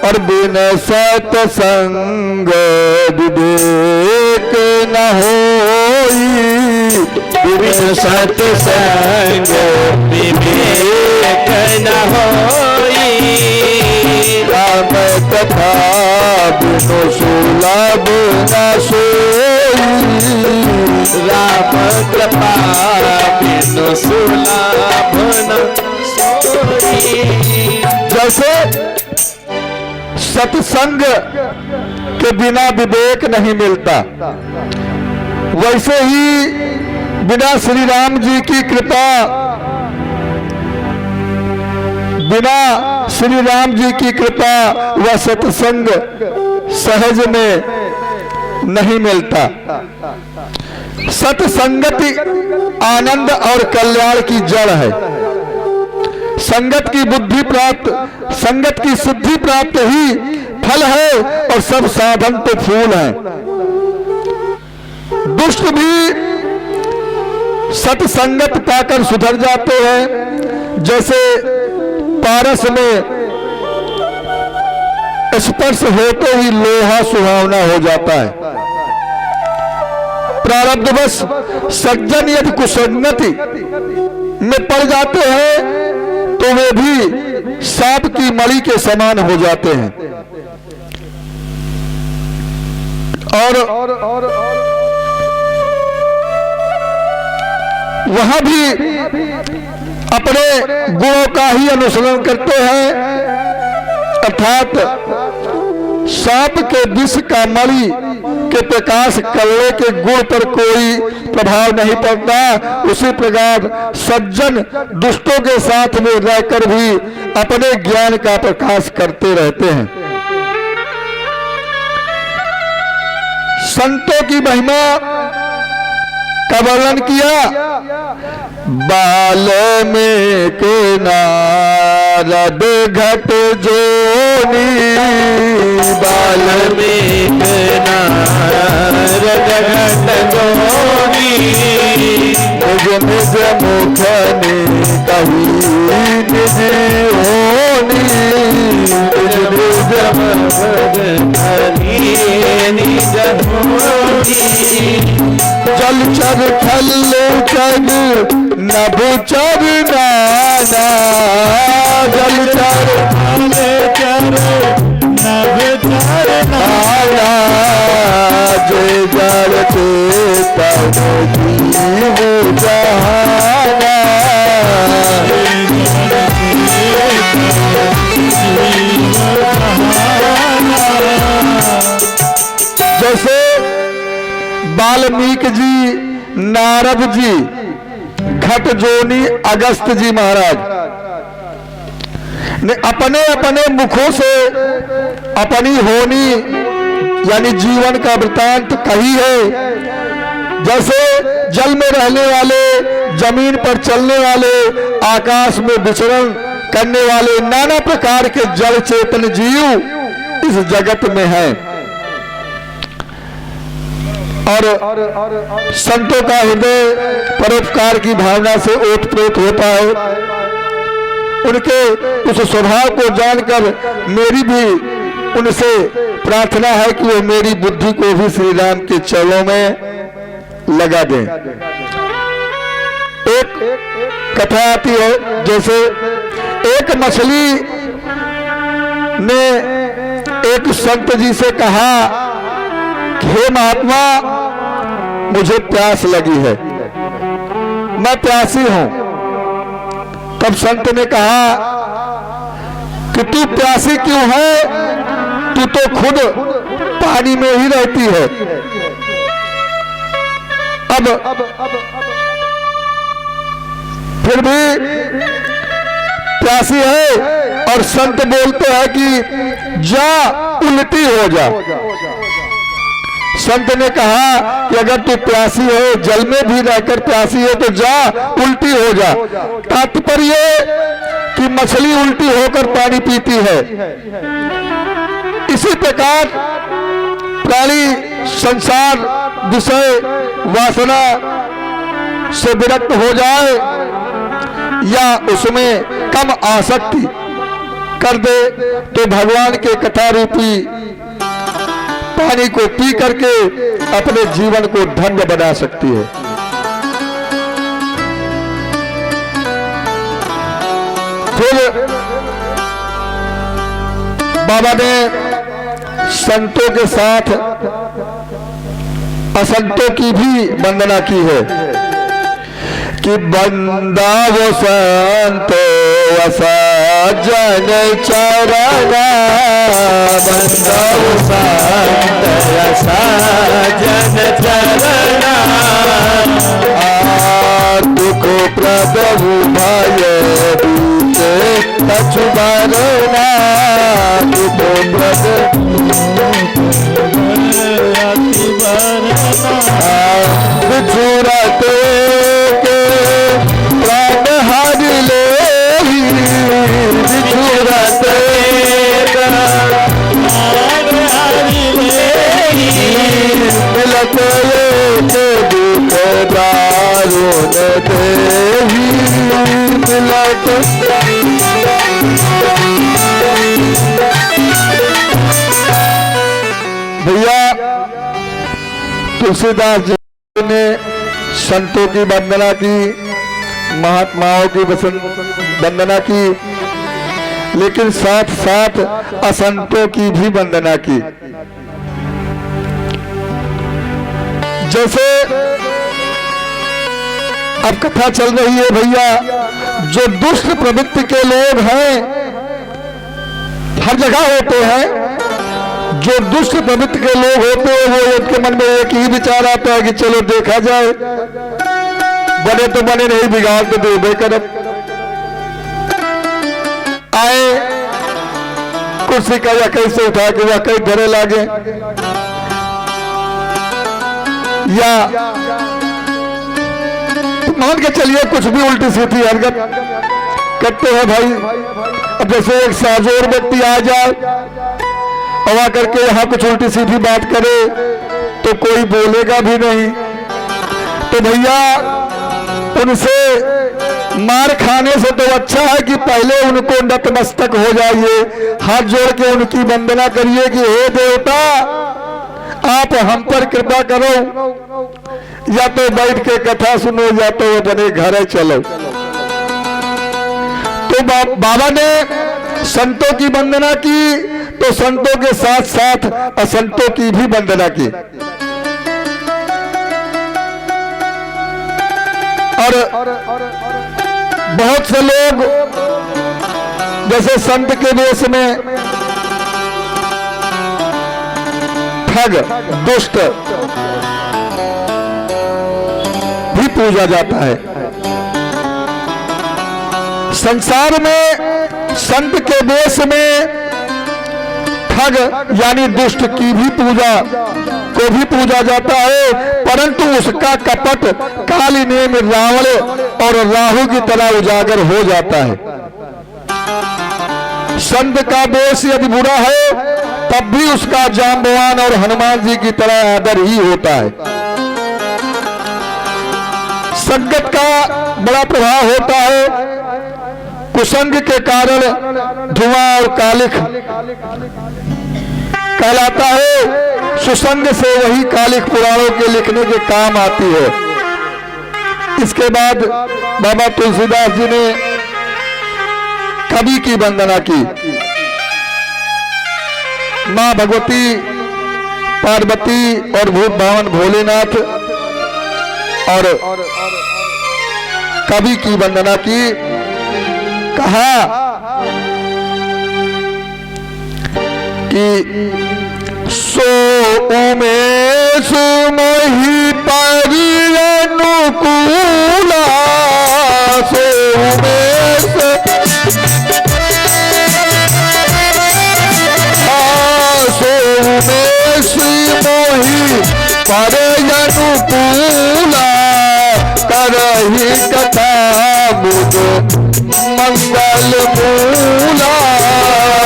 और बिन सत्संग विवेक न होई, बिन सत्संग विवेक न होई, राम कथा बिनु सुलभ न सोई, राम कृपा बिनु सुलभ न सोई। जैसे सत्संग के बिना विवेक नहीं मिलता, वैसे ही बिना श्री राम जी की कृपा, बिना श्री राम जी की कृपा व सत्संग सहज में नहीं मिलता। सत्संगति आनंद और कल्याण की जड़ है। संगत की बुद्धि प्राप्त, संगत की सिद्धि प्राप्त ही फल है और सब साधन तो फूल हैं। दुष्ट भी सत्संगत पाकर सुधर जाते हैं। जैसे पारस में स्पर्श होते ही लोहा सुहावना हो जाता है। प्रारब्धवश सज्जन यदि कुसंगति में पड़ जाते हैं तो वे भी सांप की मणि के समान हो जाते हैं। और वहां भी अपने गुणों का ही अनुसरण करते हैं, अर्थात सांप के विष का मणि के प्रकाश कल्ले के गुण पर कोई प्रभाव नहीं पड़ता। उसी प्रकार सज्जन दुष्टों के साथ में रहकर भी अपने ज्ञान का प्रकाश करते रहते हैं। संतों की महिमा का वर्णन किया। बाल्मीकि नारद घट जोनी, बाल्मीकि नारद घट जोनी, निज निज मुख ने कही निज होनी, निज निज निज होनी। जलचर खल चर नभचर नाना, जलचर खल चर नभचर नाना, जय जल चेतन जीव जहाना। जैसे वाल्मीकि जी, नारद जी, घट जोनी अगस्त जी महाराज ने अपने अपने मुखों से अपनी होनी यानी जीवन का वृतांत कही है। जैसे जल में रहने वाले, जमीन पर चलने वाले, आकाश में विचरण करने वाले नाना प्रकार के जल चेतन जीव इस जगत में हैं। और संतों का हृदय परोपकार की भावना से ओतप्रोत होता है। उनके उस स्वभाव को जानकर मेरी भी उनसे प्रार्थना है कि वो मेरी बुद्धि को भी श्री राम के चरणों में लगा दें। एक कथा आती है, जैसे एक मछली ने एक संत जी से कहा, हे महात्मा, मुझे प्यास लगी है, मैं प्यासी हूं। तब संत ने कहा कि तू प्यासी क्यों है, तू तो खुद पानी में ही रहती है। अब फिर भी प्यासी है और संत बोलते हैं कि जा उल्टी हो जा। संत ने कहा कि अगर तू प्यासी हो, जल में भी रहकर प्यासी है, तो जा उल्टी हो जा। तात्पर्य कि मछली उल्टी होकर पानी पीती है। इसी प्रकार प्राणी संसार विषय वासना से विरक्त हो जाए या उसमें कम आसक्ति कर दे तो भगवान के कथा रूपी पानी को पी करके अपने जीवन को धन्य बना सकती है। फिर बाबा ने संतों के साथ असंतों की भी वंदना की है कि बंदा वो संतो सज्जन चरणा, बंदा वो संत सज्जन चरणा, दुख प्रभु भय कछु बरना, दुख बिछुरत के प्राण हर ले, बिछुरत मिलत दुख दारुण देही, मिलत तुलसीदास जी ने संतों की वंदना की, महात्माओं की वंदना की, लेकिन साथ साथ असंतों की भी वंदना की। जैसे अब कथा चल रही है भैया, जो दुष्ट प्रवृत्ति के लोग हैं हर जगह होते हैं, जो दुष्ट प्रवृत्ति के लोग होते हैं वो उनके मन में एक ही विचार आता है कि चलो देखा जाए, बने तो बने, नहीं बिगाड़ तो दे बेकरब। आए कुर्सी का या कैसे उठा के वह कई घरे लागे, या मान के चलिए कुछ भी उल्टी सीधी हरकत करते हैं भाई। अब जैसे एक साजोर व्यक्ति आ जाए और आकर के यहाँ कुछ उल्टी सीधी बात करे तो कोई बोलेगा भी नहीं। तो भैया उनसे मार खाने से तो अच्छा है कि पहले उनको नतमस्तक हो जाइए, हाथ जोड़ के उनकी वंदना करिए कि हे देवता आप हम पर कृपा करो, या तो बैठ के कथा सुनो या तो अपने घर चलो। तो बाबा ने संतों की वंदना की तो संतों के साथ साथ असंतों की भी वंदना की। और बहुत से लोग जैसे संत के वेश में ठग दुष्ट भी पूजा जाता है। संसार में संत के वेश में ठग यानी दुष्ट की भी पूजा को भी पूजा जाता है, परंतु उसका कपट काली नेम रावण और राहु की तरह उजागर हो जाता है। संत का वेश यदि बुरा है तब भी उसका जाम्बवान और हनुमान जी की तरह आदर ही होता है। संगत का बड़ा प्रभाव होता है, कुसंग के कारण धुआं और कालिख कहलाता है, सुसंग से वही कालिख पुराणों के लिखने के काम आती है। इसके बाद बाबा तुलसीदास जी ने कवि की वंदना की। मां भगवती, पार्वती और भूत भावन भोलेनाथ और कवि की वंदना की। कहा कि सो उमेश मोहि परि अनुकूला, सो उमेश उमेश मोहि परि अनुकूला, करहि कथा मुद मंगल मूला,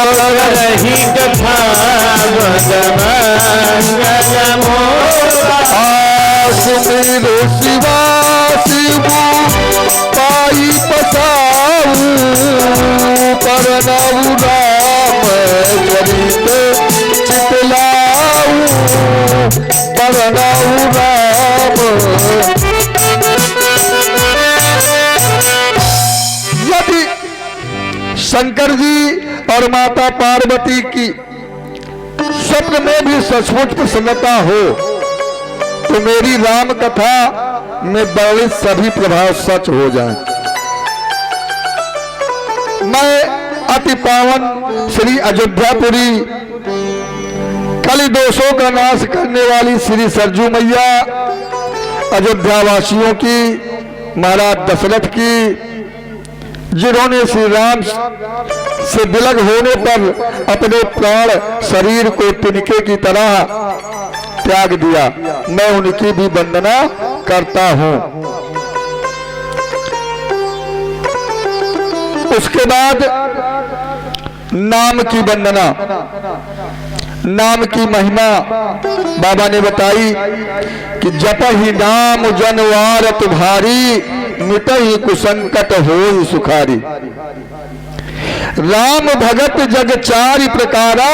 करहि कथा मुद मंगल मूला। सुमिर शिवा शिवु पाई पसाऊ, परनऊ राम चरित चितलाऊ, परनऊ राम। यदि शंकर जी और माता पार्वती की स्वप्न में भी सचमुच प्रसन्नता हो तो मेरी राम कथा में वर्णित सभी प्रभाव सच हो जाए। मैं अति पावन श्री अयोध्यापुरी कलि दोषों का नाश करने वाली श्री सरजू मैया, अयोध्या वासियों की, महाराज दशरथ की, जिन्होंने श्री राम से विलग होने पर अपने प्राण शरीर को तिनके की तरह त्याग दिया, मैं उनकी भी वंदना करता हूं। उसके बाद नाम की वंदना, नाम की महिमा बाबा ने बताई कि जपहि नाम जनवार तुम्हारी, मिटहि कुसंकट होई सुखारी। राम भगत जग चारि प्रकारा,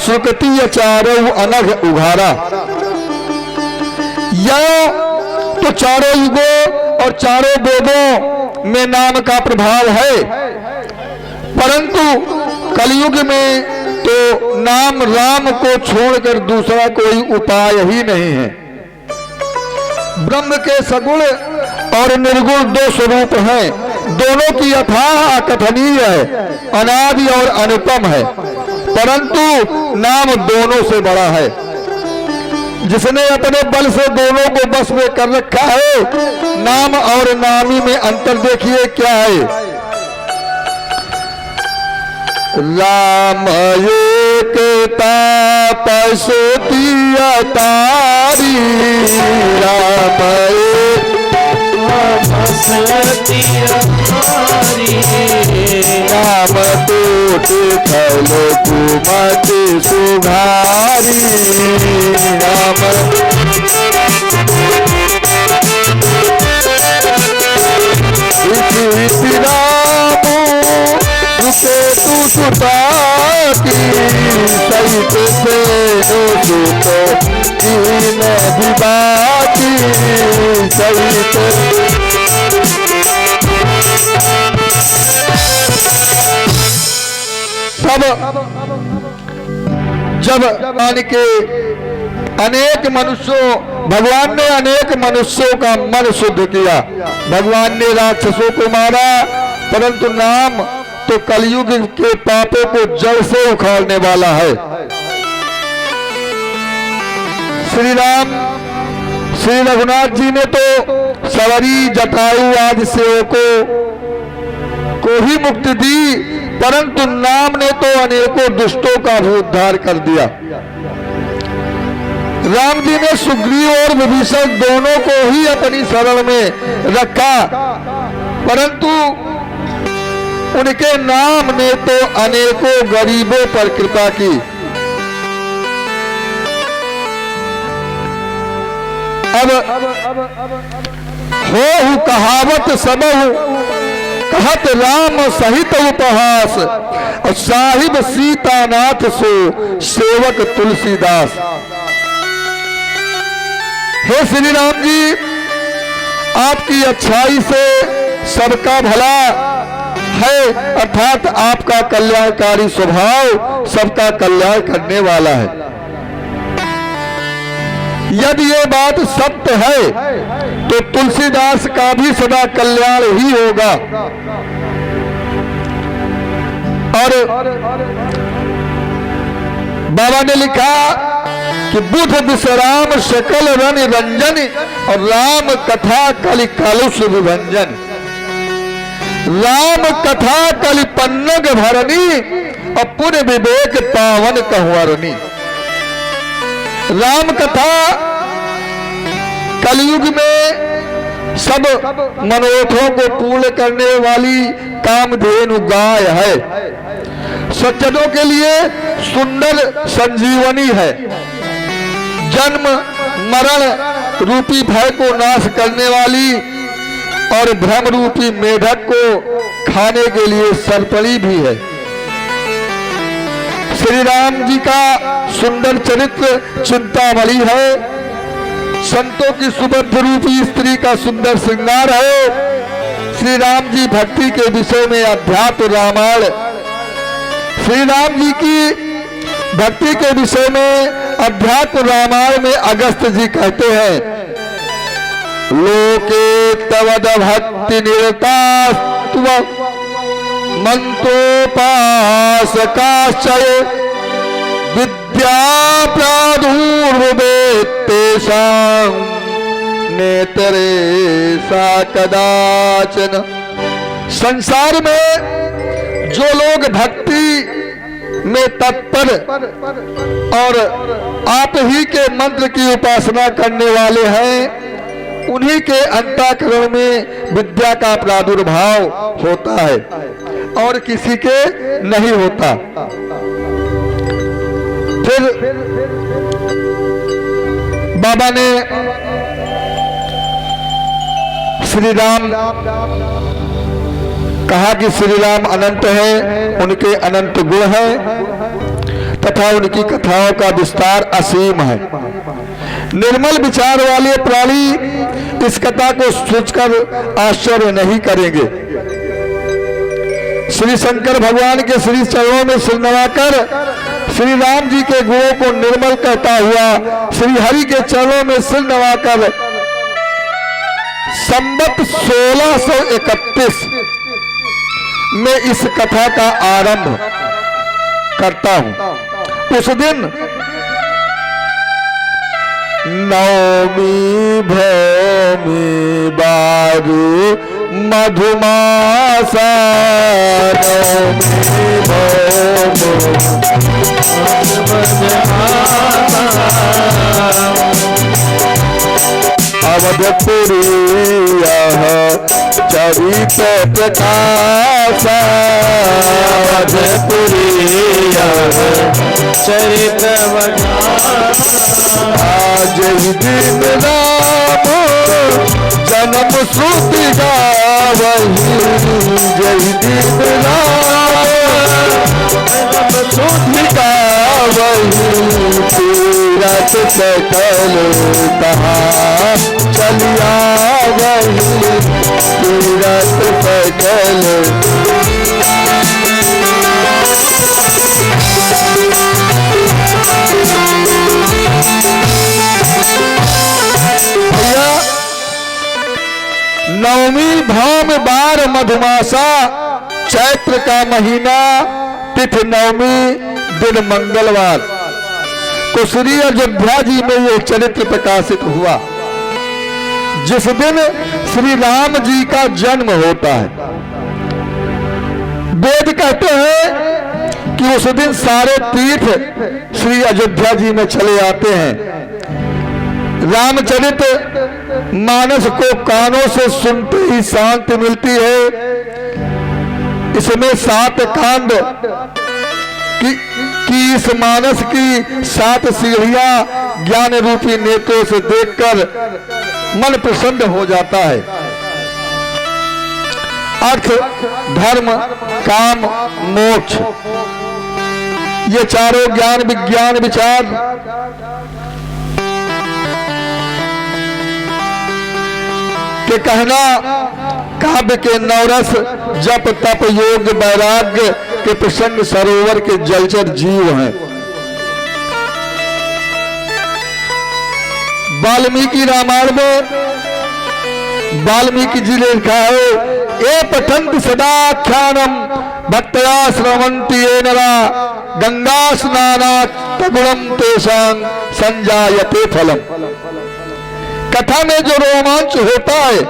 सुकृति चारौ अनघ उघारा। यह तो चारों युगों और चारों वेदों में नाम का प्रभाव है, परंतु कलयुग में तो नाम राम को छोड़कर दूसरा कोई उपाय ही नहीं है। ब्रह्म के सगुण और निर्गुण दो स्वरूप हैं, दोनों की अथाह अकथनीय है, अनादि और अनुपम है, परंतु नाम दोनों से बड़ा है। जिसने अपने बल से दोनों को बस में कर रखा है, नाम और नामी में अंतर देखिए क्या है। राम एक तपस्वी तारी, राम नाम टूट खल कुमत सुधारी, राम राम रुके तू सुताती, सहित से सुतो दीन विवाती, सहित तब जब भगवान के अनेक मनुष्यों भगवान ने अनेक मनुष्यों का मन शुद्ध किया। भगवान ने राक्षसों को मारा, परंतु नाम तो कलयुग के पापों को जड़ से उखाड़ने वाला है। श्री राम श्री रघुनाथ जी ने तो सवरी जटायु आदि सेवकों को ही मुक्ति दी, परंतु नाम ने तो अनेकों दुष्टों का भी उद्धार कर दिया। राम जी ने सुग्रीव और विभीषण दोनों को ही अपनी शरण में रखा, परंतु उनके नाम ने तो अनेकों गरीबों पर कृपा की। अब हो कहावत सबहु कहत राम सहित उपहास, और साहिब सीतानाथ सो सेवक तुलसीदास। हे श्री राम जी, आपकी अच्छाई से सबका भला है, अर्थात आपका कल्याणकारी स्वभाव सबका कल्याण करने वाला है। यदि ये बात सत्य है तो तुलसीदास का भी सदा कल्याण ही होगा। और बाबा ने लिखा कि बुध विश्राम सकल रन रंजन, और राम कथा कलि कलुष विभंजन। राम कथा कलि पन्नग भरनी, और पुण्य विवेक पावन कहवरनी। राम कथा कलयुग में सब मनोरथों को पूर्ण करने वाली कामधेनु गाय है, सज्जनों के लिए सुंदर संजीवनी है, जन्म मरण रूपी भय को नाश करने वाली, और भ्रम रूपी मेढक को खाने के लिए सर्पणी भी है। श्री राम जी का सुंदर चरित्र चिंतामणि है, संतों की सुबद्ध रूपी स्त्री का सुंदर श्रृंगार है। श्री राम जी भक्ति के विषय में अध्यात्म रामायण, श्री राम जी की भक्ति के विषय में अध्यात्म रामायण में अगस्त जी कहते हैं, लोके तवद भक्ति निरता मंत्रोपास काश्चय, विद्या प्रादुर्भवेत्तेषां नेतरे सा कदाचन। संसार में जो लोग भक्ति में तत्पर और आप ही के मंत्र की उपासना करने वाले हैं, उन्हीं के अंतःकरण में विद्या का प्रादुर्भाव होता है और किसी के नहीं होता। फिर बाबा ने श्री राम कहा कि श्री राम अनंत है, उनके अनंत गुण हैं तथा उनकी कथाओं का विस्तार असीम है। निर्मल विचार वाले प्राणी इस कथा को सोचकर आश्चर्य नहीं करेंगे। श्री शंकर भगवान के श्री चरणों में सिर नवाकर श्री राम जी के गुणों को निर्मल कहता हुआ श्री हरि के चरणों में सिर नवाकर संवत 1631 में इस कथा का आरंभ करता हूं। उस दिन नवमी भौमी बारू मधुमासा अवधपुरी चरित प्रकाश अवधपुरी चरित आज ही दिन राम जन्म श्रुति गावही जय दिन राम जन्म श्रुति गावही तीरथ सकल कहाँ चलिया वही तीरथ सकल नवमी भौम बार मधुमासा चैत्र का महीना तिथि नवमी दिन मंगलवार को श्री अयोध्या जी में यह चरित्र प्रकाशित हुआ, जिस दिन श्री राम जी का जन्म होता है। वेद कहते हैं कि उस दिन सारे तीर्थ श्री अयोध्या जी में चले आते हैं। रामचरित मानस को कानों से सुनते ही शांति मिलती है। इसमें 7 कांड की इस मानस की 7 सीढ़ियां ज्ञान रूपी नेत्रों से देखकर मन प्रसन्न हो जाता है। अर्थ, धर्म, काम, मोक्ष, ये चारों ज्ञान विज्ञान विचार के कहना काव्य के नवरस जप तप योग वैराग्य के प्रसन्न सरोवर के जलचर जीव हैं। वाल्मीकि रामायण में वाल्मीकि जी ने लिखा है, ए पठंत सदाख्यानम भक्तया श्रवन्ति ये नरा गंगा स्नानात् गुणम तेषां संजायते फलम। कथा में जो रोमांच होता है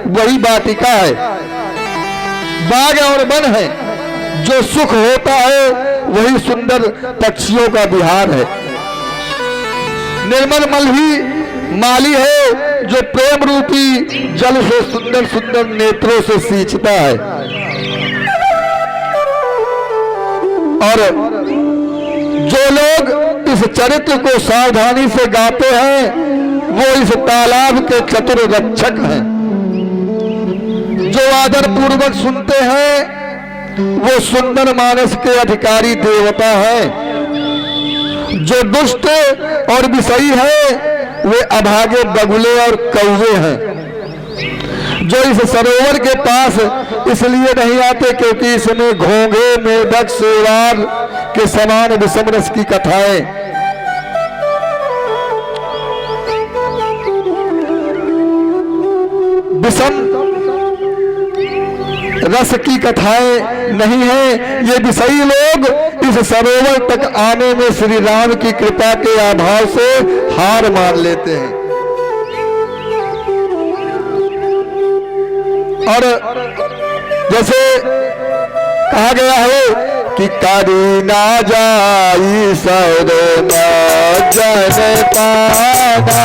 वही वाटिका है, बाग और वन है। जो सुख होता है वही सुंदर पक्षियों का विहार है। निर्मल मल ही माली है जो प्रेम रूपी जल से सुंदर सुंदर नेत्रों से सींचता है। और जो लोग इस चरित्र को सावधानी से गाते हैं वो इस तालाब के चतुर रक्षक हैं। जो आदर पूर्वक सुनते हैं वो सुंदर मानस के अधिकारी देवता हैं। जो दुष्ट और विषयी है वे अभागे बगुले और कौवे हैं। जो इस सरोवर के पास इसलिए नहीं आते क्योंकि इसमें घोंघे मेढक शेवाल के समान विषम रस की कथाएं विषम रस की कथाएं नहीं है। ये विषयी लोग इस सरोवर तक आने में श्री राम की कृपा के अभाव से हार मान लेते हैं। और जैसे कहा गया है कि करी ना जाई सर जन पाना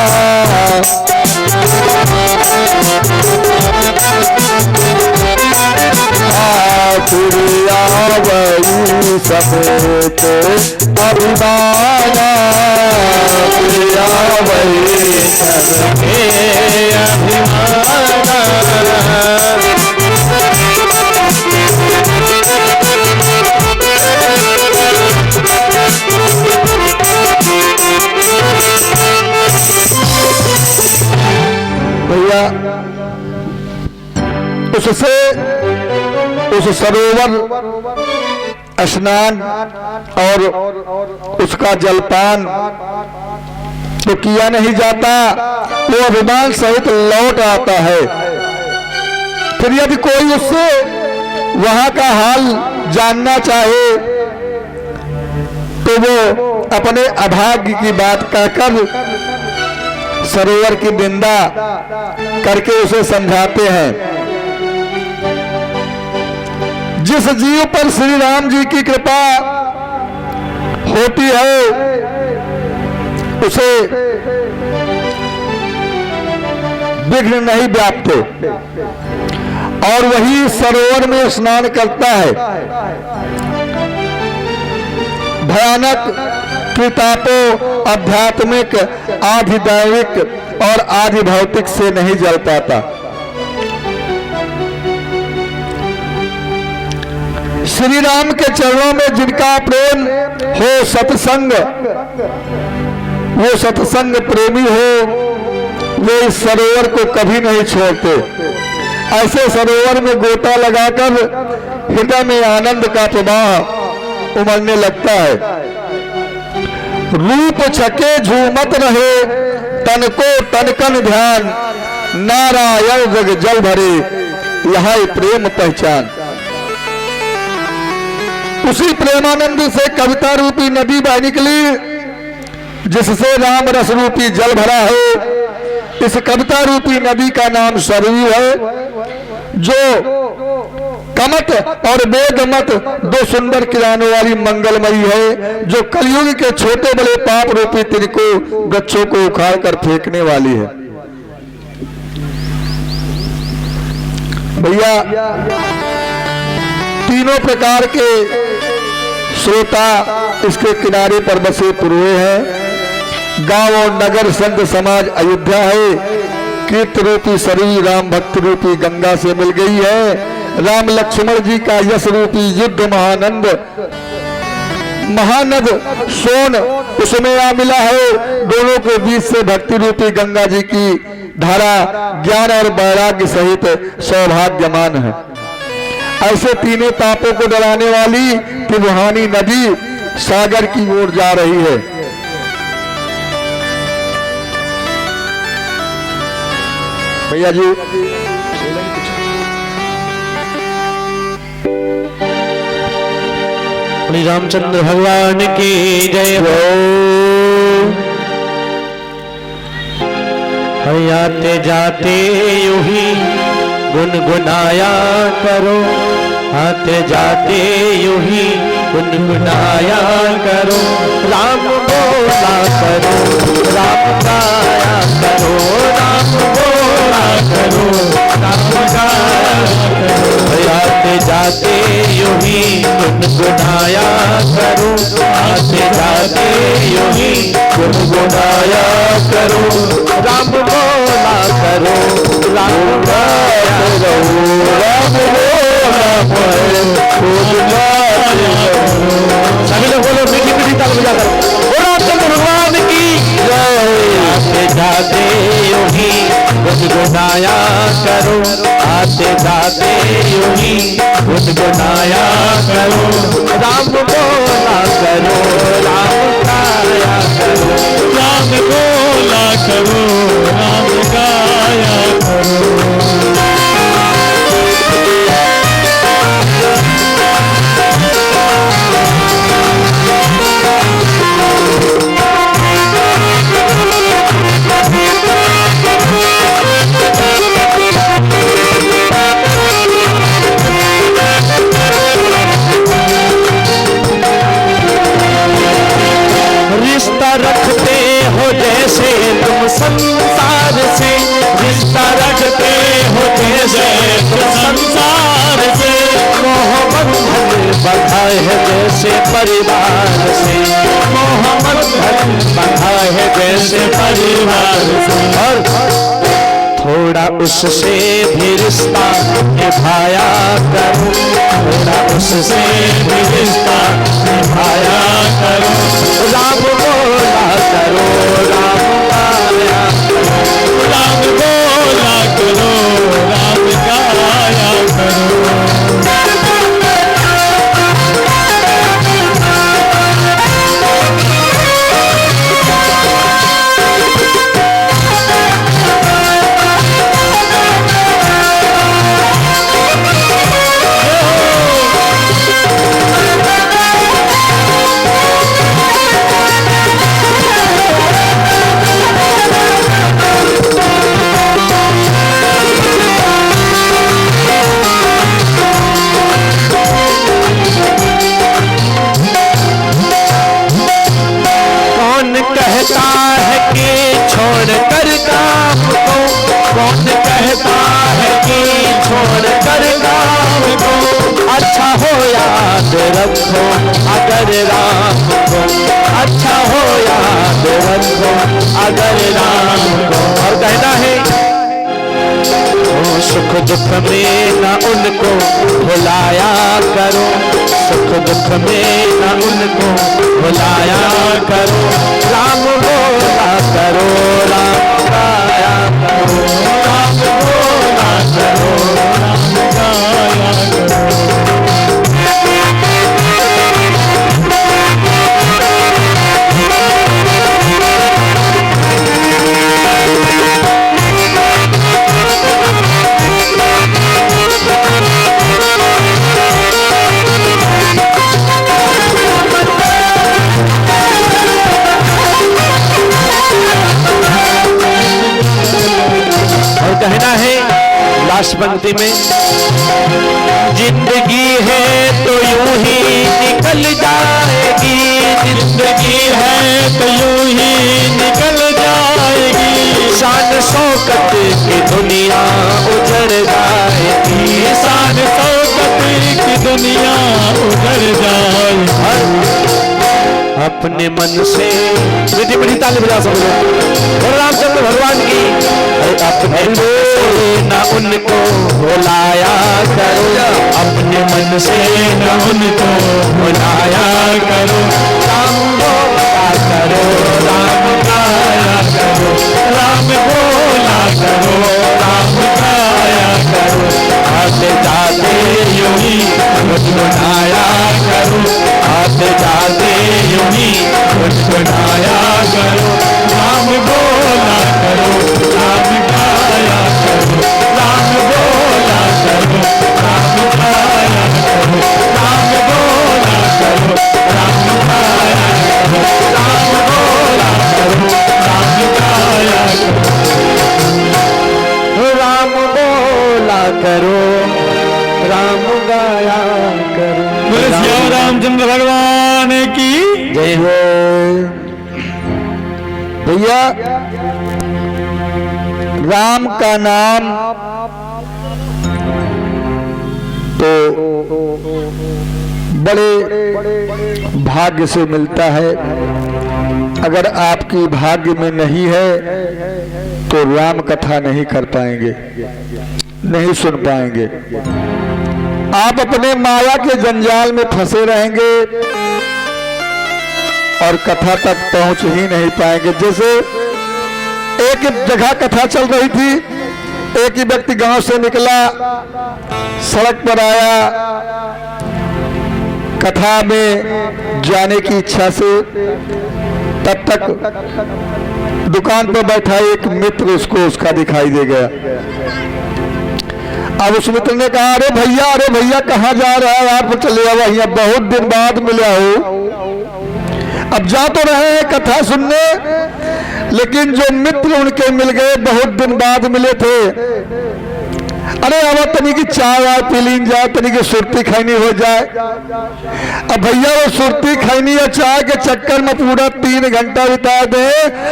वही समेत अभिमाना वही सबके अभिमाना भैया उससे उस सरोवर स्नान और उसका जलपान तो किया नहीं जाता, वो अभिमान सहित लौट आता है। फिर यदि कोई उससे वहां का हाल जानना चाहे तो वो अपने अभाग्य की बात कहकर सरोवर की निंदा करके उसे समझाते हैं। जिस जीव पर श्री राम जी की कृपा होती है उसे विघ्न नहीं व्याप्ते और वही सरोवर में स्नान करता है। भयानक किताबों आध्यात्मिक आधिदैविक और आधि भौतिक से नहीं जल पाता। श्री राम के चरणों में जिनका प्रेम हो सत्संग, वो सत्संग प्रेमी हो, वे इस सरोवर को कभी नहीं छोड़ते। ऐसे सरोवर में गोता लगाकर हृदय में आनंद का प्रवाह उमड़ने लगता है। रूप छके झूमत रहे तन को तनकन ध्यान, नारायण जग जल भरे यहाँ प्रेम पहचान। उसी प्रेमानंद से कविता रूपी नदी बह निकली जिससे राम रस रूपी जल भरा है। इस कविता रूपी नदी का नाम सरयू है, जो कमत और वेदमत दो सुंदर किरानों वाली मंगलमयी है, जो कलयुग के छोटे बड़े पाप रूपी तिनकों गच्छों को उखाड़ कर फेंकने वाली है। भैया तीनों प्रकार के श्रोता इसके किनारे पर बसे पुरुए हैं। गांव और नगर संत समाज अयोध्या है। कीर्त रूपी सरयू राम भक्त रूपी गंगा से मिल गई है। राम लक्ष्मण जी का यश रूपी युद्ध महानद सोन उसमें आ मिला है। दोनों के बीच से भक्ति रूपी गंगा जी की धारा ज्ञान और वैराग्य सहित सौभाग्यमान है। ऐसे तीनों तापों को डराने वाली त्रिभुवनी नदी सागर की ओर जा रही है। भैया जी श्री रामचंद्र भगवान की जय हो। आते जाते यूं ही गुनगुनाया करो, आते जाते यूं ही गुनगुनाया करो। राम बोला करो, राम गाया करो, राम बोला करो, राम गाया करो। आते जाते यूं ही गुनगुनाया करो, आते जाते यूं ही गुनगुनाया करो। राम बोला करो, राम गाया करो, राम बोला सभी लोग बोलो मीठी मीठी ताल बजाकर बोलो रामचंद्र भगवान की जय। आते जाते यूं ही गुनगुनाया करो, आते जाते यूं ही गुनगुनाया करो। राम बोला करो, राम गाया करो, राम बोला करो, राम गाया करो। रिश्ता रखते हो जैसे तुम संसार से, रिश्ता रखते हो जैसे तुम संसार से। मोहब्बत बंधा है जैसे परिवार से, मोहब्बत बंधा है जैसे परिवार से। और थोड़ा उससे भी रिश्ता निभाया करो, थोड़ा उससे भी रिश्ता निभाया करो। राम बोला करो, राम गाया करो, राम बोला अगर राम को, अच्छा हो याद रखो अगर राम को। और कहना है सुख दुख में न उनको भुलाया करो, सुख दुख में न उनको भुलाया करो, राम बोला करो, राम गाया करो, राम बोला करो, राम गाया करो। कहना है लास्ट पंक्ति में, जिंदगी है तो यूं ही निकल जाएगी, जिंदगी है तो यूं ही निकल जाएगी, शान शौकत की दुनिया उजड़ जाएगी, शान शौकत की दुनिया उजड़ जाएगी। अपने मन से मीठी मीठी ताली बजा सब लोग और रामचंद्र भगवान की। अपने न उनको भुलाया करो, अपने मन से न उनको भुलाया करो, राम बोला करो, राम गाया करो, राम बोला करो, राम गाया करो, आते जाते यूं ही गुनगुनाया करो, आते जाते यूं ही गुनगुनाया करो, राम बोला करो, राम गाया करो, राम बोला करो, राम गाया करो, राम बोला करो, राम गाया करो, राम बोला करो, राम गाया करो, राम बोला करो, राम गाया करो। बोले श्री रामचंद्र भगवान की जय हो। भैया राम का नाम तो बड़े भाग्य से मिलता है। अगर आपकी भाग्य में नहीं है तो राम कथा नहीं कर पाएंगे, नहीं सुन पाएंगे। आप अपने माया के जंजाल में फंसे रहेंगे और कथा तक पहुंच ही नहीं पाएंगे। जैसे एक जगह कथा चल रही थी, एक ही व्यक्ति गांव से निकला, सड़क पर आया, कथा में जाने की इच्छा से, तब तक दुकान पर बैठा एक मित्र उसको उसका दिखाई दे गया। अब उस मित्र ने कहा, अरे भैया कहाँ जा रहा है आप? चले आओ, यहाँ बहुत दिन बाद मिला हो। अब जा तो रहे हैं कथा सुनने, लेकिन जो मित्र उनके मिल गए बहुत दिन बाद मिले थे, अरे अब तनी की चाय आए पी लीन जाए, तनी की सुरती खैनी हो जाए। अब भैया वो सुरती खैनी या चाय के चक्कर में पूरा 3 घंटा बिता दे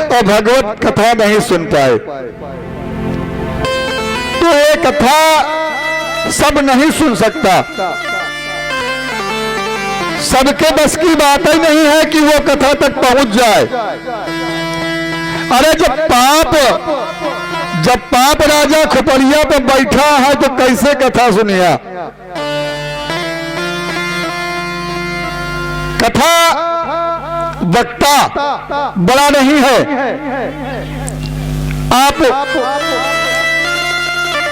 और भगवत कथा नहीं सुन पाए। तो ये कथा सब नहीं सुन सकता, सबके बस की बात ही नहीं है कि वो कथा तक पहुंच जाए। अरे जब पाप राजा खोपड़िया पे बैठा है तो कैसे कथा सुनिया? कथा वक्ता बड़ा नहीं है। आप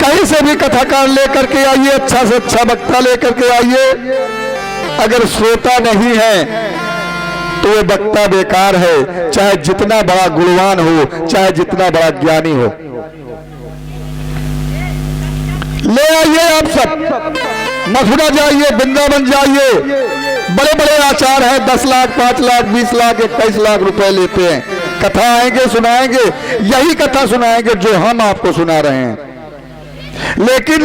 कहीं से भी कथाकार लेकर के आइए, अच्छा से अच्छा वक्ता लेकर के आइए, अगर श्रोता नहीं है तो वो वक्ता बेकार है, चाहे जितना बड़ा गुणवान हो, चाहे जितना बड़ा ज्ञानी हो। ले आइए आप सब, मथुरा जाइए, वृंदावन जाइए, बड़े बड़े आचार्य हैं, 10 लाख 5 लाख 20 लाख 21 लाख रुपए लेते हैं, कथा आएंगे सुनाएंगे, यही कथा सुनाएंगे जो हम आपको सुना रहे हैं। लेकिन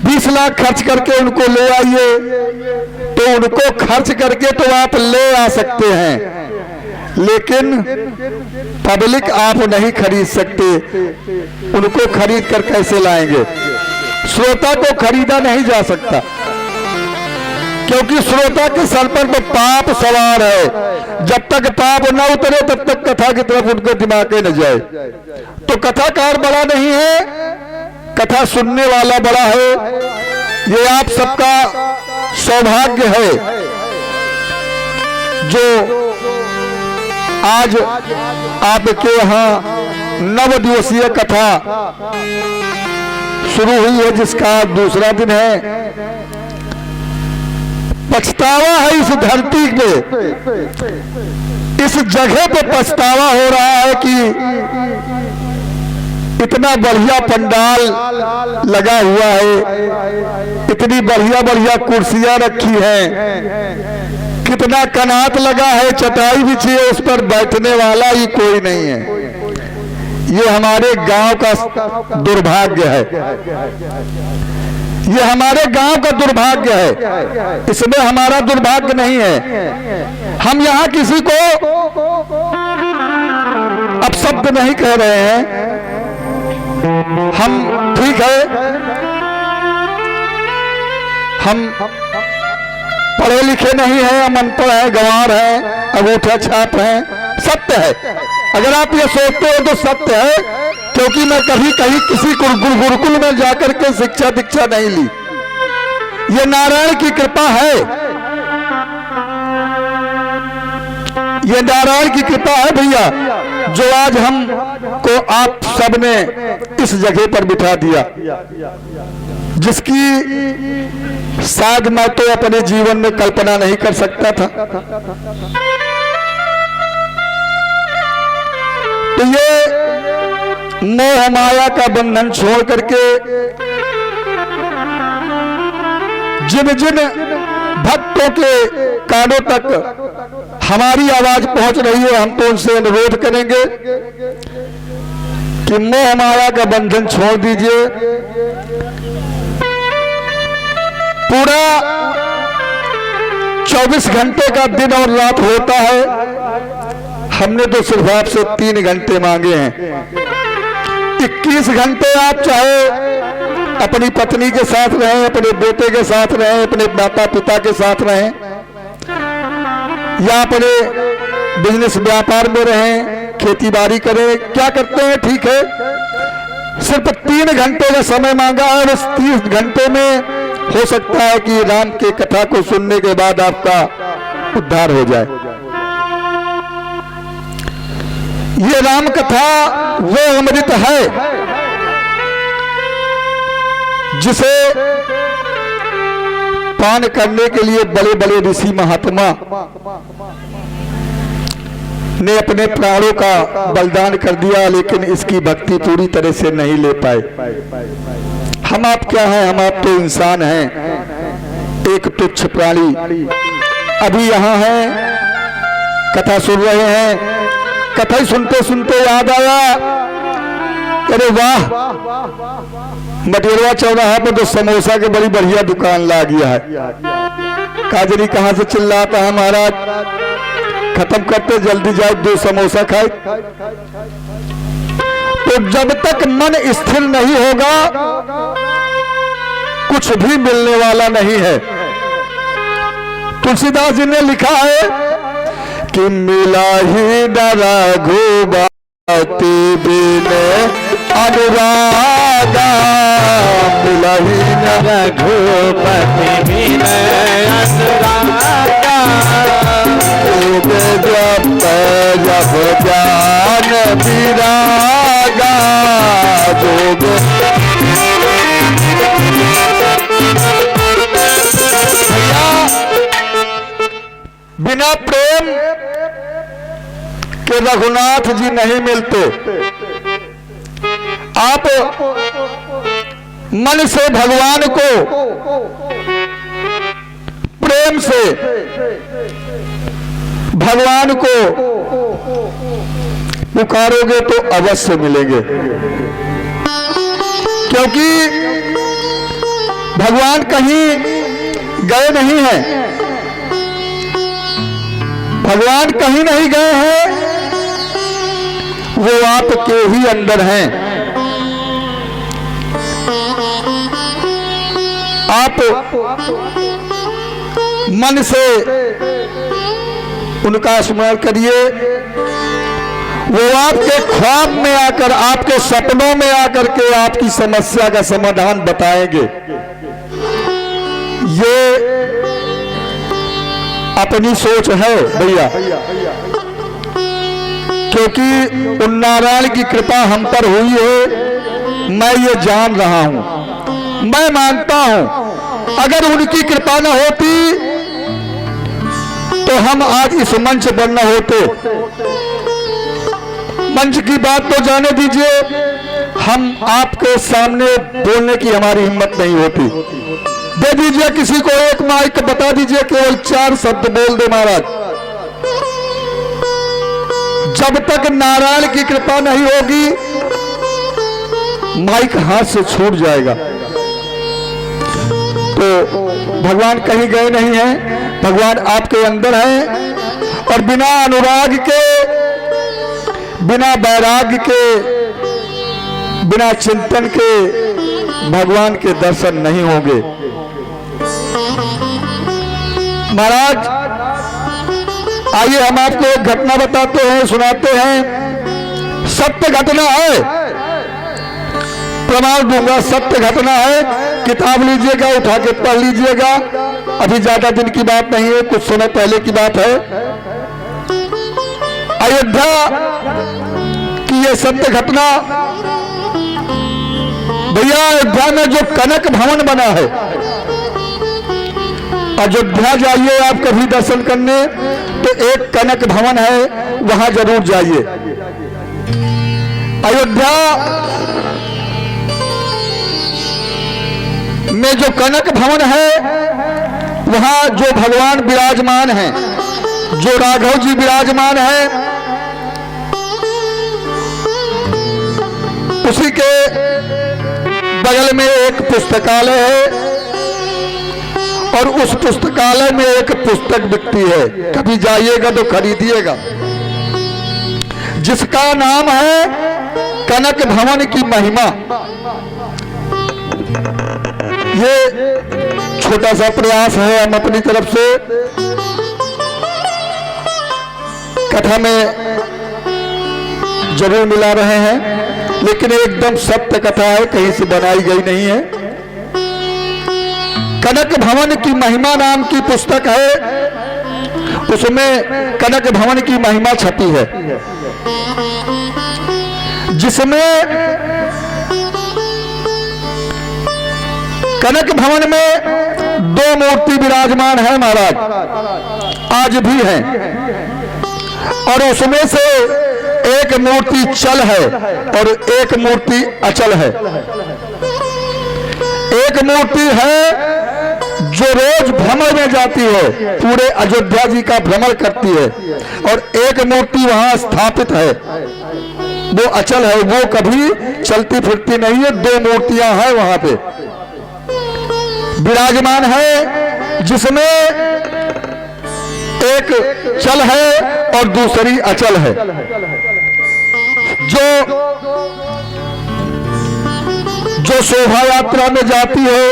20 लाख खर्च करके उनको ले आइए, तो उनको खर्च करके तो आप ले आ सकते हैं, लेकिन पब्लिक आप नहीं खरीद सकते। उनको खरीद कर कैसे लाएंगे? श्रोता को खरीदा नहीं जा सकता, क्योंकि श्रोता के सर पर तो पाप सवार है। जब तक पाप न उतरे तब तक कथा की तरफ उनके दिमाग न जाए। तो कथाकार बड़ा नहीं है, कथा सुनने वाला बड़ा है। ये आप सबका सौभाग्य है जो आज आपके यहाँ 9 दिवसीय कथा शुरू हुई है, जिसका दूसरा दिन है। पछतावा है इस धरती पे, इस जगह पे पछतावा हो रहा है कि इतना बढ़िया पंडाल लगा हुआ है, इतनी बढ़िया बढ़िया कुर्सियां रखी हैं, कितना कनात लगा है, चटाई बिछी है, उस पर बैठने वाला ही कोई नहीं है। ये हमारे गांव का दुर्भाग्य है, ये हमारे गांव का दुर्भाग्य है। इसमें हमारा दुर्भाग्य नहीं है। हम यहाँ किसी को अपशब्द नहीं कह रहे हैं। हम ठीक है, हम पढ़े लिखे नहीं हैं, हम अनपढ़ हैं, गंवार हैं, अंगूठा छाप हैं, सत्य है। अगर आप ये सोचते हो तो सत्य है, क्योंकि मैं कभी कहीं किसी गुरुकुल में जाकर के शिक्षा दीक्षा नहीं ली। ये नारायण की कृपा है, ये नारायण की कृपा है भैया, जो आज हम को आप सबने इस जगह पर बिठा दिया, जिसकी शायद मैं तो अपने जीवन में कल्पना नहीं कर सकता था। तो ये मोह माया का बंधन छोड़ करके जिन जिन भक्तों के कानों तक हमारी आवाज पहुंच रही है, हम तो उनसे अनुरोध करेंगे कि मोह माया का बंधन छोड़ दीजिए। पूरा 24 घंटे का दिन और रात होता है, हमने तो सिर्फ आपसे 3 घंटे मांगे हैं। 21 घंटे आप चाहे अपनी पत्नी के साथ रहें, अपने बेटे के साथ रहें, अपने माता पिता के साथ रहें, या अपने बिजनेस व्यापार में रहें, खेती बाड़ी करें, क्या करते हैं ठीक है। सिर्फ 3 घंटे का समय मांगा है, और इस 30 घंटे में हो सकता है कि राम के कथा को सुनने के बाद आपका उद्धार हो जाए। ये राम कथा वो अमृत है जिसे पान करने के लिए बड़े बड़े ऋषि महात्मा ने अपने प्राणों का बलिदान कर दिया, लेकिन इसकी भक्ति पूरी तरह से नहीं ले पाए। हम आप क्या हैं, हम आप तो इंसान हैं, एक तुच्छ प्राणी। अभी यहाँ हैं, कथा सुन रहे हैं, कथा ही सुनते सुनते याद आया, अरे वाह, मटेरवा चौराहा पर तो समोसा के बड़ी बढ़िया दुकान ला गया है। काजरी कहां से चिल्लाता है, महाराज खत्म करते, जल्दी जाए 2 समोसा खाए। तो जब तक मन स्थिर नहीं होगा कुछ भी मिलने वाला नहीं है। तुलसीदास जी ने लिखा है कि मिला ही न रघुपति बिन अनुरागा, मिला ही न रघुपति बिन अनुरागा, जप जप ज्ञान विरागा, जोग बिना प्रेम के रघुनाथ जी नहीं मिलते। आप मन से भगवान को प्रेम से भगवान को पुकारोगे तो अवश्य मिलेंगे, क्योंकि भगवान कहीं गए नहीं हैं, भगवान कहीं नहीं गए हैं, वो आपके ही अंदर हैं। आप मन से उनका स्मरण करिए। वो आपके ख्वाब में आकर, आपके सपनों में आकर के आपकी समस्या का समाधान बताएंगे। ये अपनी सोच है भैया, क्योंकि उन नारायण की कृपा हम पर हुई है, मैं ये जान रहा हूं, मैं मानता हूं। अगर उनकी कृपा न होती तो हम आज इस मंच पर न होते। मंच की बात तो जाने दीजिए, हम आपके सामने बोलने की हमारी हिम्मत नहीं होती। दे दीजिए किसी को एक माइक, बता दीजिए केवल 4 शब्द बोल दे महाराज। जब तक नारायण की कृपा नहीं होगी माइक हाथ से छूट जाएगा। तो भगवान कहीं गए नहीं हैं, भगवान आपके अंदर हैं। और बिना अनुराग के, बिना वैराग्य के, बिना चिंतन के भगवान के दर्शन नहीं होंगे। महाराज आइए हम आपको एक घटना बताते हैं, सुनाते हैं। सत्य घटना है, प्रमाण दूंगा, सत्य घटना है। किताब लीजिएगा, उठा के पढ़ लीजिएगा। अभी ज्यादा दिन की बात नहीं है, कुछ समय पहले की बात है। अयोध्या की ये सत्य घटना। भैया अयोध्या में जो कनक भवन बना है, अयोध्या जाइए आप कभी दर्शन करने तो एक कनक भवन है, वहां जरूर जाइए। अयोध्या में जो कनक भवन है, वहां जो भगवान विराजमान हैं, जो राघव जी विराजमान हैं, उसी के बगल में एक पुस्तकालय है और उस पुस्तकालय में एक पुस्तक बिकती है। कभी जाइएगा तो खरीदिएगा, जिसका नाम है कनक भवन की महिमा। ये छोटा सा प्रयास है, हम अपनी तरफ से कथा में जरूर मिला रहे हैं, लेकिन एकदम सत्य कथा है, कहीं से बनाई गई नहीं है। कनक भवन की महिमा नाम की पुस्तक है, उसमें कनक भवन की महिमा छपी है, जिसमें कनक भवन में 2 मूर्ति विराजमान है महाराज, आज भी हैं। और उसमें से एक मूर्ति चल है और एक मूर्ति अचल है। एक मूर्ति है जो रोज भ्रमण में जाती है, पूरे अयोध्या जी का भ्रमण करती है, और एक मूर्ति वहां स्थापित है, वो अचल है, वो कभी चलती फिरती नहीं है। 2 मूर्तियां हैं वहां पे विराजमान है, जिसमें एक चल है और दूसरी अचल है। जो शोभा यात्रा में जाती है,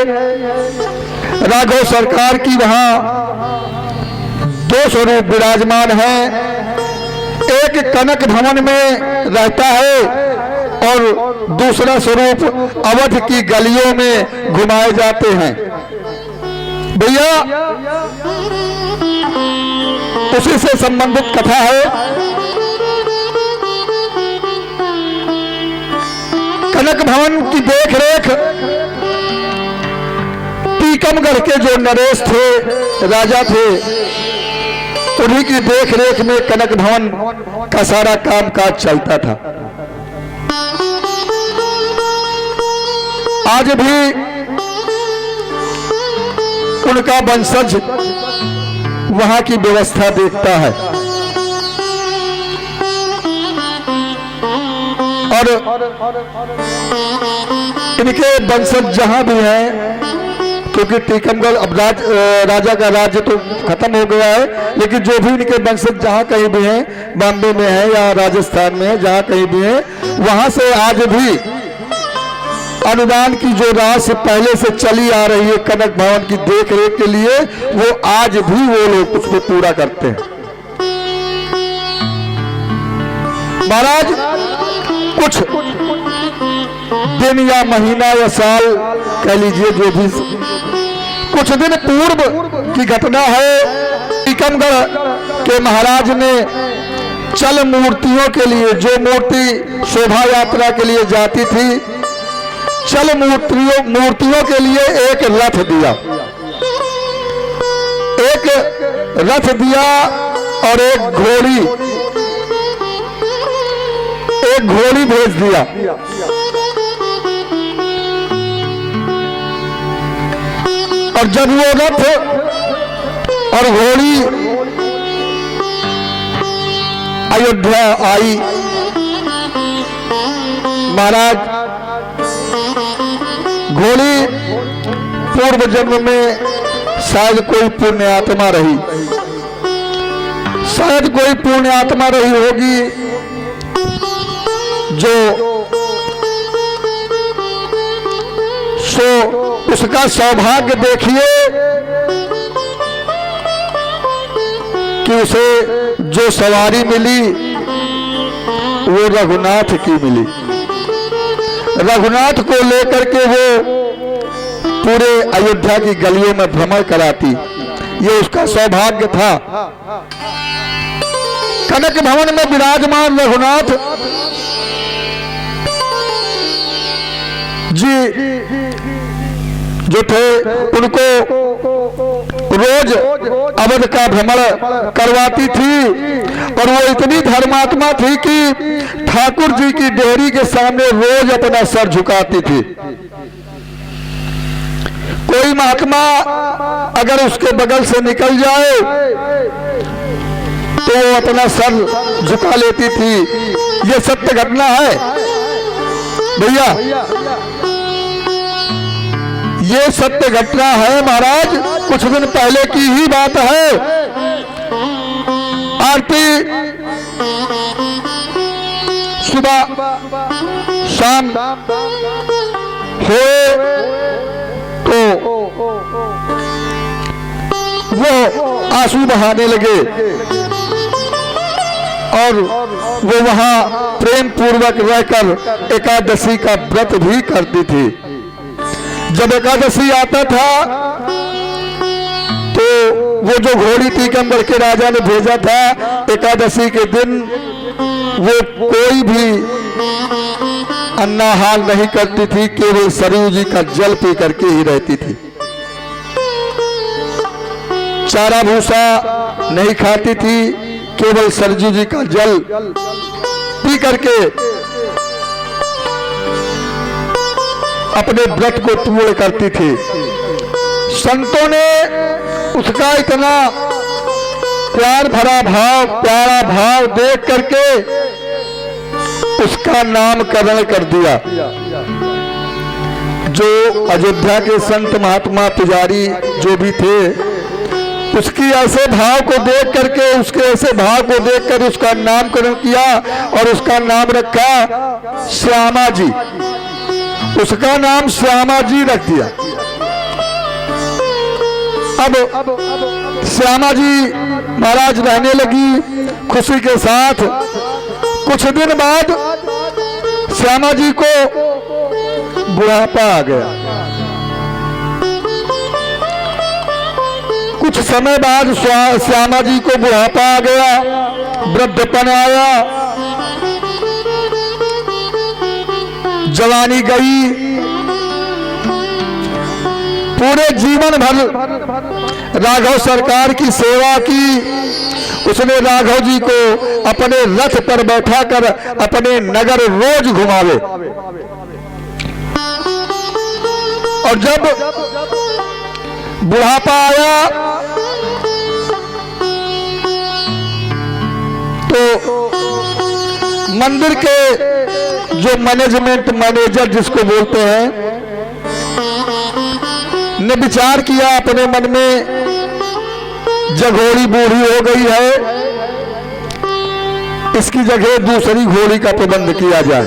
राघव सरकार की वहां 2 स्वरूप विराजमान हैं। एक कनक भवन में रहता है और दूसरा स्वरूप अवध की गलियों में घुमाए जाते हैं। भैया उसी से संबंधित कथा है। कनक भवन की देखरेख टीकमगढ़ के जो नरेश थे, राजा थे, उन्हीं की देखरेख में कनक भवन का सारा कामकाज चलता था। आज भी उनका वंशज वहां की व्यवस्था देखता है। और इनके वंशज जहां भी हैं, क्योंकि टीकमगढ़ अब राजा का राज्य तो खत्म हो गया है, लेकिन जो भी इनके वंशज जहां कहीं भी हैं, बॉम्बे में है या राजस्थान में है, जहां कहीं भी है, वहां से आज भी अनुदान की जो राशि पहले से चली आ रही है कनक भवन की देख रेख के लिए, वो आज भी वो लोग उसको पूरा करते हैं। महाराज कुछ दिन या महीना या साल कह लीजिए, जो भी कुछ दिन पूर्व की घटना है। टीकमगढ़ के महाराज ने चल मूर्तियों के लिए, जो मूर्ति शोभा यात्रा के लिए जाती थी, चल मूर्तियों के लिए एक रथ दिया, एक रथ दिया और एक घोड़ी भेज दिया। और जब वो रथ और घोड़ी अयोध्या आई, महाराज घोड़ी पूर्व जन्म में शायद कोई पुण्य आत्मा रही, शायद कोई पुण्य आत्मा रही होगी, जो उसका सौभाग्य देखिए कि उसे जो सवारी मिली वो रघुनाथ की मिली। रघुनाथ को लेकर के वो पूरे अयोध्या की गलियों में भ्रमण कराती, ये उसका सौभाग्य था। कनक भवन में विराजमान रघुनाथ जी जो थे, उनको रोज अवध का भ्रमण करवाती थी, और वो इतनी धर्मात्मा थी कि ठाकुर जी की डेहरी के सामने रोज अपना सर झुकाती थी। कोई महात्मा अगर उसके बगल से निकल जाए तो वो अपना सर झुका लेती थी। ये सत्य घटना है भैया, ये सत्य घटना है महाराज, कुछ दिन पहले की ही बात है। आरती सुबह शाम हुए तो वो आंसू बहाने लगे और वो वहां प्रेम पूर्वक रहकर एकादशी का व्रत भी करती थी। जब एकादशी आता था तो वो जो घोड़ी टीकमगढ़ के राजा ने भेजा था, एकादशी के दिन वो कोई भी अन्नाहार नहीं करती थी, केवल सरयू जी का जल पी करके ही रहती थी। चारा भूसा नहीं खाती थी, केवल सरयू जी का जल पी करके अपने व्रत को पूर्ण करती थी। संतों ने उसका इतना प्यार भरा भाव, प्यारा भाव देख करके उसका नामकरण कर दिया। जो अयोध्या के संत महात्मा पुजारी जो भी थे, उसकी ऐसे भाव को देख करके, उसके ऐसे भाव को देखकर उसका नामकरण किया और उसका नाम रखा श्यामा जी। उसका नाम श्यामा जी रख दिया। अब श्यामा जी महाराज रहने लगी खुशी के साथ। कुछ दिन बाद श्यामा जी को बुढ़ापा आ गया। कुछ समय बाद श्यामा जी को बुढ़ापा आ गया, वृद्धपन आया, जवानी गई। पूरे जीवन भर राघव सरकार की सेवा की। उसने राघव जी को अपने रथ पर बैठाकर अपने नगर रोज घुमावे। और जब बुढ़ापा आया तो मंदिर के जो मैनेजर जिसको बोलते हैं, ने विचार किया अपने मन में, जब घोड़ी बूढ़ी हो गई है, इसकी जगह दूसरी घोड़ी का प्रबंध किया जाए।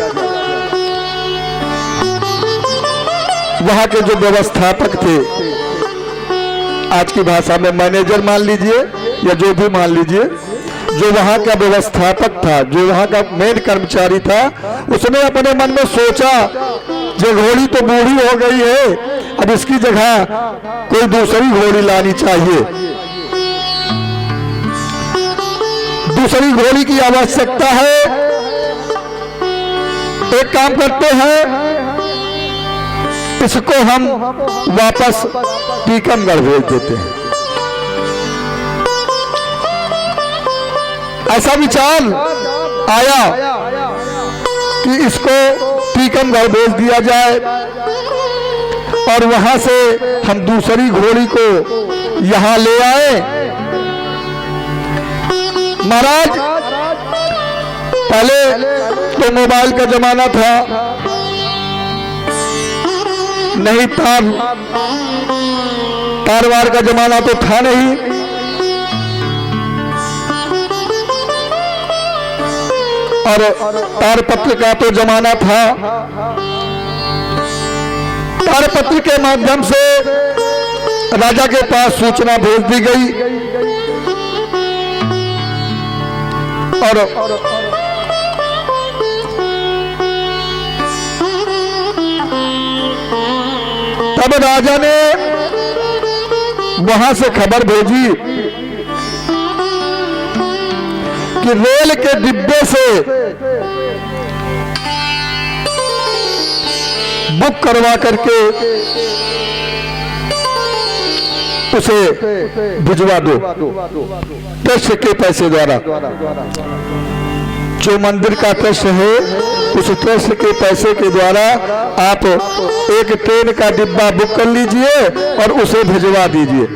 वहां के जो व्यवस्थापक थे, आज की भाषा में मैनेजर मान लीजिए या जो भी मान लीजिए, जो वहां का व्यवस्थापक था, जो वहां का मेन कर्मचारी था, उसने अपने मन में सोचा जो घोड़ी तो बूढ़ी हो गई है, अब इसकी जगह कोई दूसरी घोड़ी लानी चाहिए, दूसरी घोड़ी की आवश्यकता है। एक काम करते हैं, इसको हम वापस टीकमगढ़ भेज देते हैं। ऐसा विचार आया कि इसको टीकमगढ़ भेज दिया जाए और वहां से हम दूसरी घोड़ी को यहां ले आए। महाराज, पहले तो मोबाइल का जमाना था, नहीं तार वार का जमाना तो था नहीं, और तारपत्र का तो जमाना था। तारपत्र के माध्यम से राजा के पास सूचना भेज दी गई और तब राजा ने वहां से खबर भेजी कि रेल के डिब्बे से बुक करवा करके उसे भिजवा दो ट्रस्ट के पैसे द्वारा। जो मंदिर का ट्रस्ट है, उस ट्रस्ट के पैसे के द्वारा आप एक ट्रेन का डिब्बा बुक कर लीजिए और उसे भिजवा दीजिए।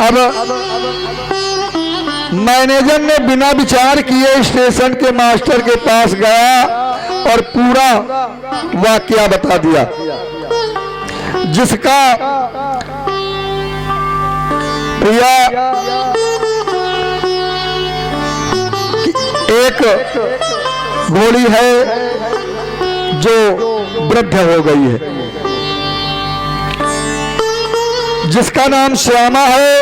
अब मैनेजर ने बिना विचार किए स्टेशन के मास्टर के पास गया और पूरा वाकया बता दिया, जिसका भैया एक घोड़ी है जो वृद्ध हो गई है, जिसका नाम श्यामा है,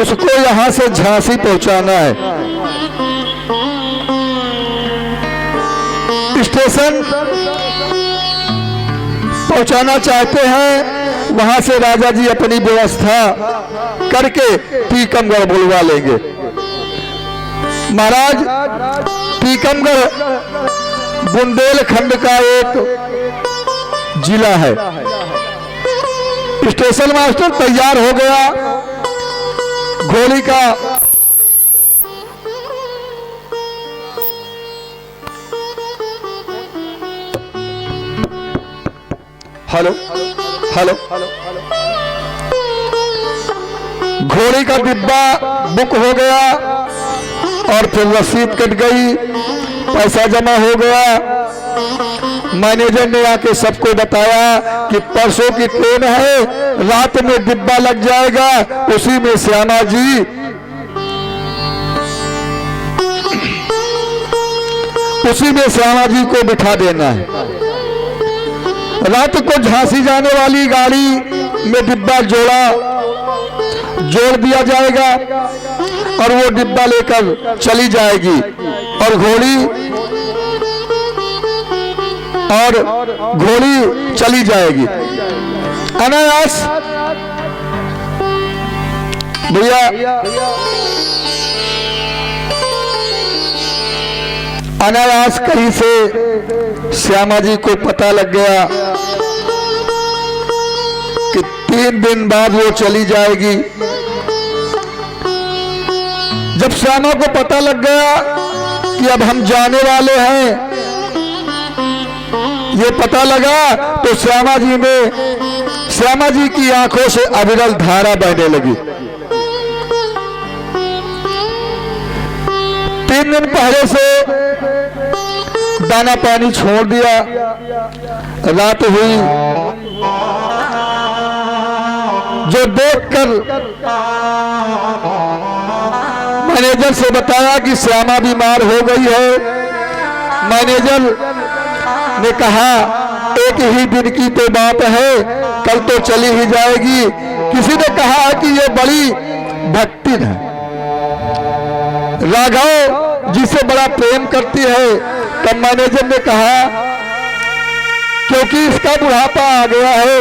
उसको यहां से झांसी पहुंचाना है। स्टेशन पहुंचाना चाहते हैं, वहां से राजा जी अपनी व्यवस्था करके टीकमगढ़ बुलवा लेंगे। महाराज, टीकमगढ़ बुंदेलखंड का एक जिला है। स्टेशन मास्टर तैयार हो गया, घोड़ी का हेलो हेलो घोड़ी का डिब्बा बुक हो गया और फिर रसीद कट गई, पैसा जमा हो गया। मैनेजर ने आके सबको बताया कि परसों की ट्रेन है, रात में डिब्बा लग जाएगा, उसी में श्यामा जी को बिठा देना है। रात को झांसी जाने वाली गाड़ी में डिब्बा जोड़ दिया जाएगा और वो डिब्बा लेकर चली जाएगी और घोड़ी चली जाएगी। अनायास भैया, अनायास कहीं से श्यामा जी को पता लग गया कि 3 दिन बाद वो चली जाएगी। जब श्यामा को पता लग गया कि अब हम जाने वाले हैं, ये पता लगा तो श्यामा जी की आंखों से अविरल धारा बहने लगी। 3 दिन पहले से दाना पानी छोड़ दिया। रात हुई, जो देखकर मैनेजर से बताया कि श्यामा बीमार हो गई है। मैनेजर ने कहा एक ही दिन की तो बात है, कल तो चली ही जाएगी। किसी ने कहा कि ये बड़ी भक्ति है, राघव जिसे बड़ा प्रेम करती है। तब मैनेजर ने कहा क्योंकि इसका बुढ़ापा आ गया है,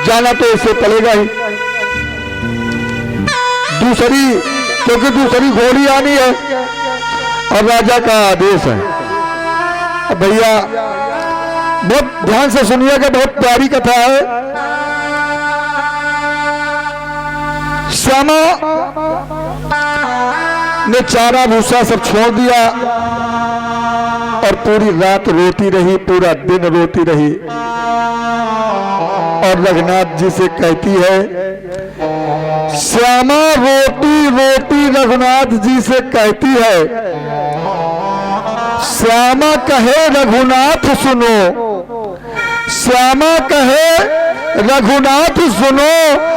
जाना तो इसे पड़ेगा ही। क्योंकि दूसरी घोड़ी आनी है और राजा का आदेश है। अब भैया बहुत ध्यान से सुनिएगा, बहुत प्यारी कथा है। श्यामा ने चारा भूसा सब छोड़ दिया और पूरी रात रोती रही, पूरा दिन रोती रही। और रघुनाथ जी से कहती है, श्यामा रोती रोती रघुनाथ जी से कहती है, श्यामा कहे रघुनाथ सुनो, श्यामा कहे रघुनाथ सुनो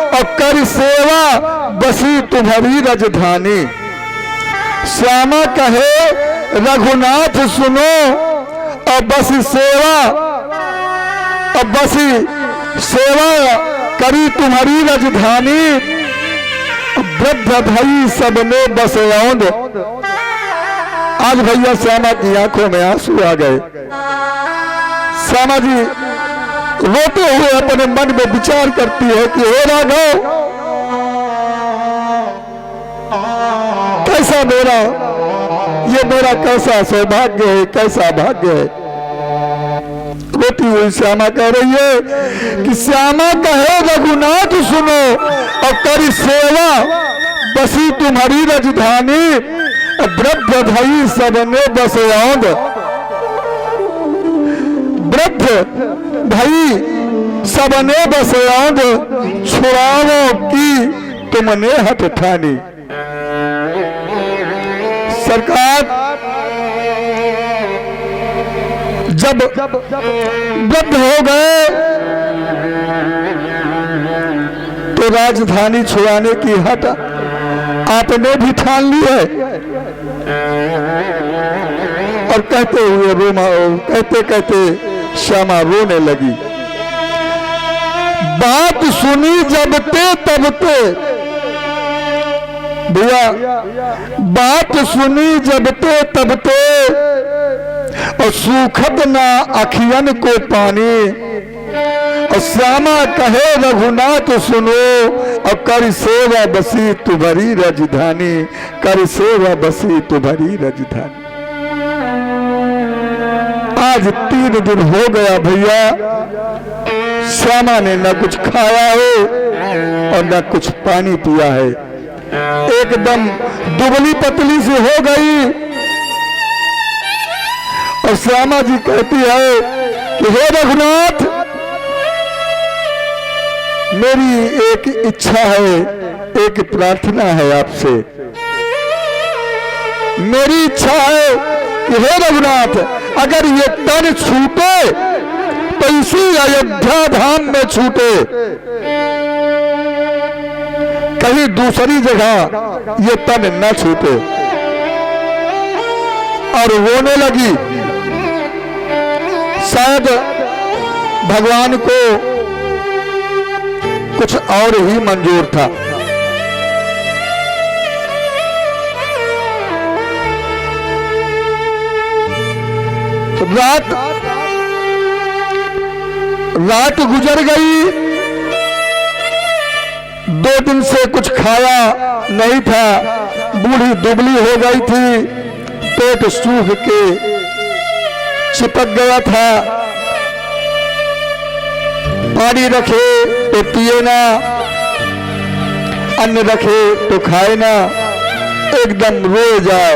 और कर सेवा बसी तुम्हारी राजधानी। श्यामा कहे रघुनाथ सुनो और बसी सेवा करी तुम्हारी राजधानी। वृद्ध भाई सबने बसौंद। आज भैया श्यामा की आंखों में आंसू आ गए। श्यामा जी रोते हुए अपने मन में विचार करती है कि हे राघव, कैसा मेरा कैसा सौभाग्य है, कैसा भाग्य है। रोती हुई श्यामा कह रही है कि श्यामा कहे रघुनाथ सुनो और कर सेवा बसी तुम्हारी राजधानी। वृद्ध भाई सबने बसौंद। वृद्ध भाई सबने बसौंद, छुड़ावो की तुमने हठ ठानी। सरकार जब वृद्ध हो गए तो राजधानी छुड़ाने की हट आपने भी ठान ली है। और कहते कहते श्यामा रोने लगी। बात सुनी जबते तबते, भैया बात सुनी जबते तबते और सूखत ना अखियन को पानी। और श्यामा कहे रघुनाथ सुनो और कर सेवा बसी तुम्हारी राजधानी, कर सेवा बसी तुम्हारी राजधानी। आज 3 दिन हो गया भैया, श्यामा ने न कुछ खाया है और न कुछ पानी पिया है, एकदम दुबली पतली सी हो गई। और श्यामा जी कहती है कि हे रघुनाथ, मेरी एक इच्छा है, एक प्रार्थना है आपसे। मेरी इच्छा है कि हे रघुनाथ, अगर ये तन छूटे तो इसी अयोध्या धाम में छूटे, कहीं दूसरी जगह ये तन न छूटे। और रोने लगी। शायद भगवान को कुछ और ही मंजूर था। रात गुजर गई। 2 दिन से कुछ खाया नहीं था, बूढ़ी दुबली हो गई थी, पेट सूख के चिपक गया था। पानी रखे तो पिए ना, अन्न रखे तो खाए ना, एकदम रोए जाए।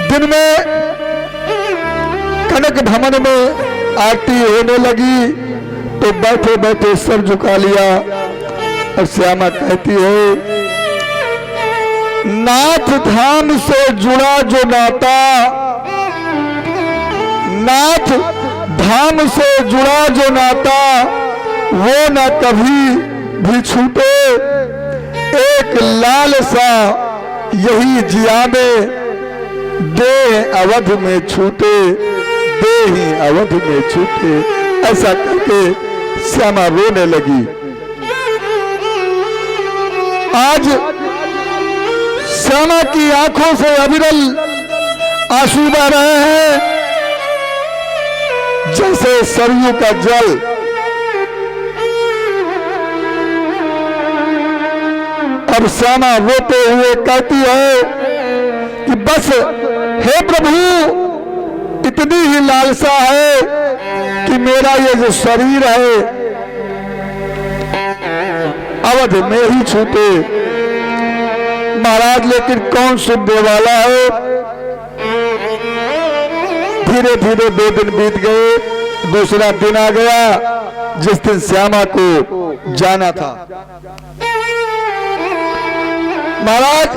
दिन में कनक भवन में आरती होने लगी तो बैठे बैठे सर झुका लिया। और श्यामा कहती है, नाथ धाम से जुड़ा जो नाता, नाथ धाम से जुड़ा जो नाता, वो न कभी भी छूटे। एक लाल सा यही जिया में देह अवध में छूटे, देह अवध में छूटे। ऐसा करके श्यामा रोने लगी। आज श्यामा की आंखों से अविरल आंसू बह रहे हैं, जैसे सरयू का जल। अब श्यामा रोते हुए कहती है कि बस हे प्रभु, इतनी ही लालसा है कि मेरा ये जो शरीर है अवध में ही छूटे। महाराज लेकिन कौन सुनने वाला है। धीरे धीरे 2 दिन बीत गए, दूसरा दिन आ गया जिस दिन श्यामा को जाना था। महाराज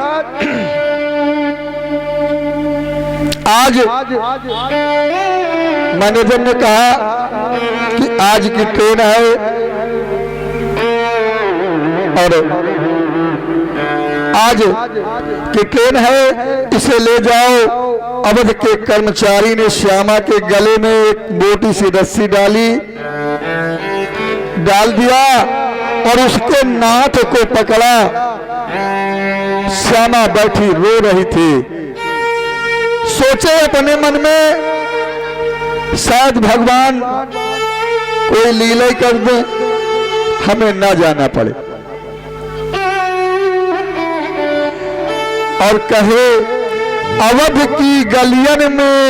आज मैनेजर ने कहा कि आज की ट्रेन है और आज की ट्रेन है, इसे ले जाओ। अवध के कर्मचारी ने श्यामा के गले में एक मोटी सी रस्सी डाल दिया और उसके नाथ को पकड़ा। श्यामा बैठी रो रही थी। सोचे अपने मन में शायद भगवान कोई लीला ही कर दे, हमें ना जाना पड़े, और कहे अवध की गलियन में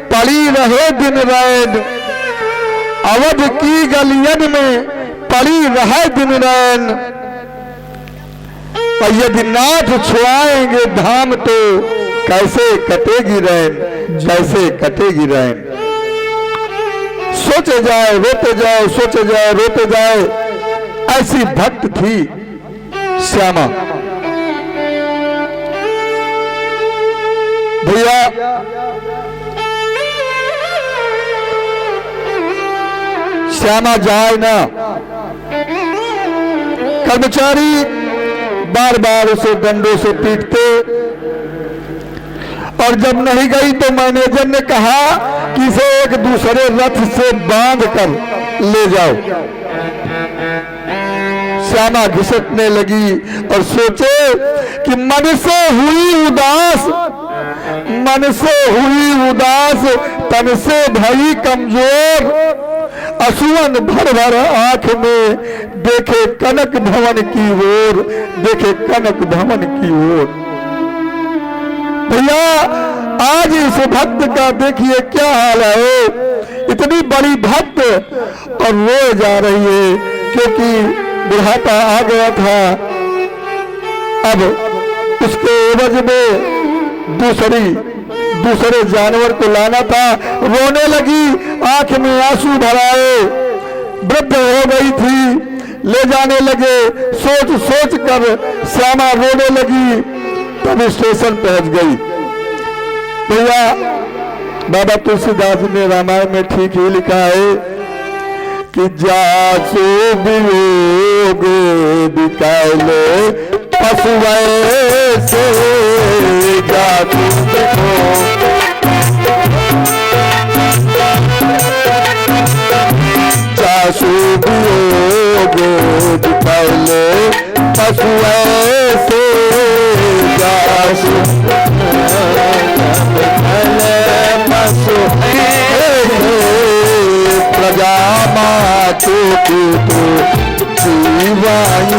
पड़ी रहे दिन रैन, अवध की गलियन में पड़ी रहे दिन रैन, और यदि नाथ छुआएंगे धाम तो कैसे कटेगी रैन, कैसे कटेगी रैन। सोचे जाए रोते जाए, सोचे जाए रोते जाए, ऐसी भक्त थी श्यामा। भैया श्यामा जाए ना, कर्मचारी बार बार उसे डंडों से पीटते, और जब नहीं गई तो मैनेजर ने कहा कि इसे एक दूसरे रथ से बांध कर ले जाओ। श्यामा घिसटने लगी और सोचे कि मन से हुई उदास, मन से हुई उदास, तन से भई कमजोर, असुवन भर भर आंख में देखे कनक भवन की ओर, देखे कनक भवन की ओर। भैया आज इस भक्त का देखिए क्या हाल है। इतनी बड़ी भक्त और रो जा रही है क्योंकि बुढ़ापा आ गया था। अब उसके एवज में दूसरे जानवर को लाना था। रोने लगी, आंख में आंसू भराए, वृद्ध हो गई थी, ले जाने लगे। सोच सोच कर श्यामा रोने लगी, तब स्टेशन पहुंच गई। भैया बाबा तुलसीदास ने रामायण में ठीक ही लिखा है कि जासु वियोग बिकाले पशुए से जासु वियोग बिकाले पशुए से जासु प्रजा मातु जीवाई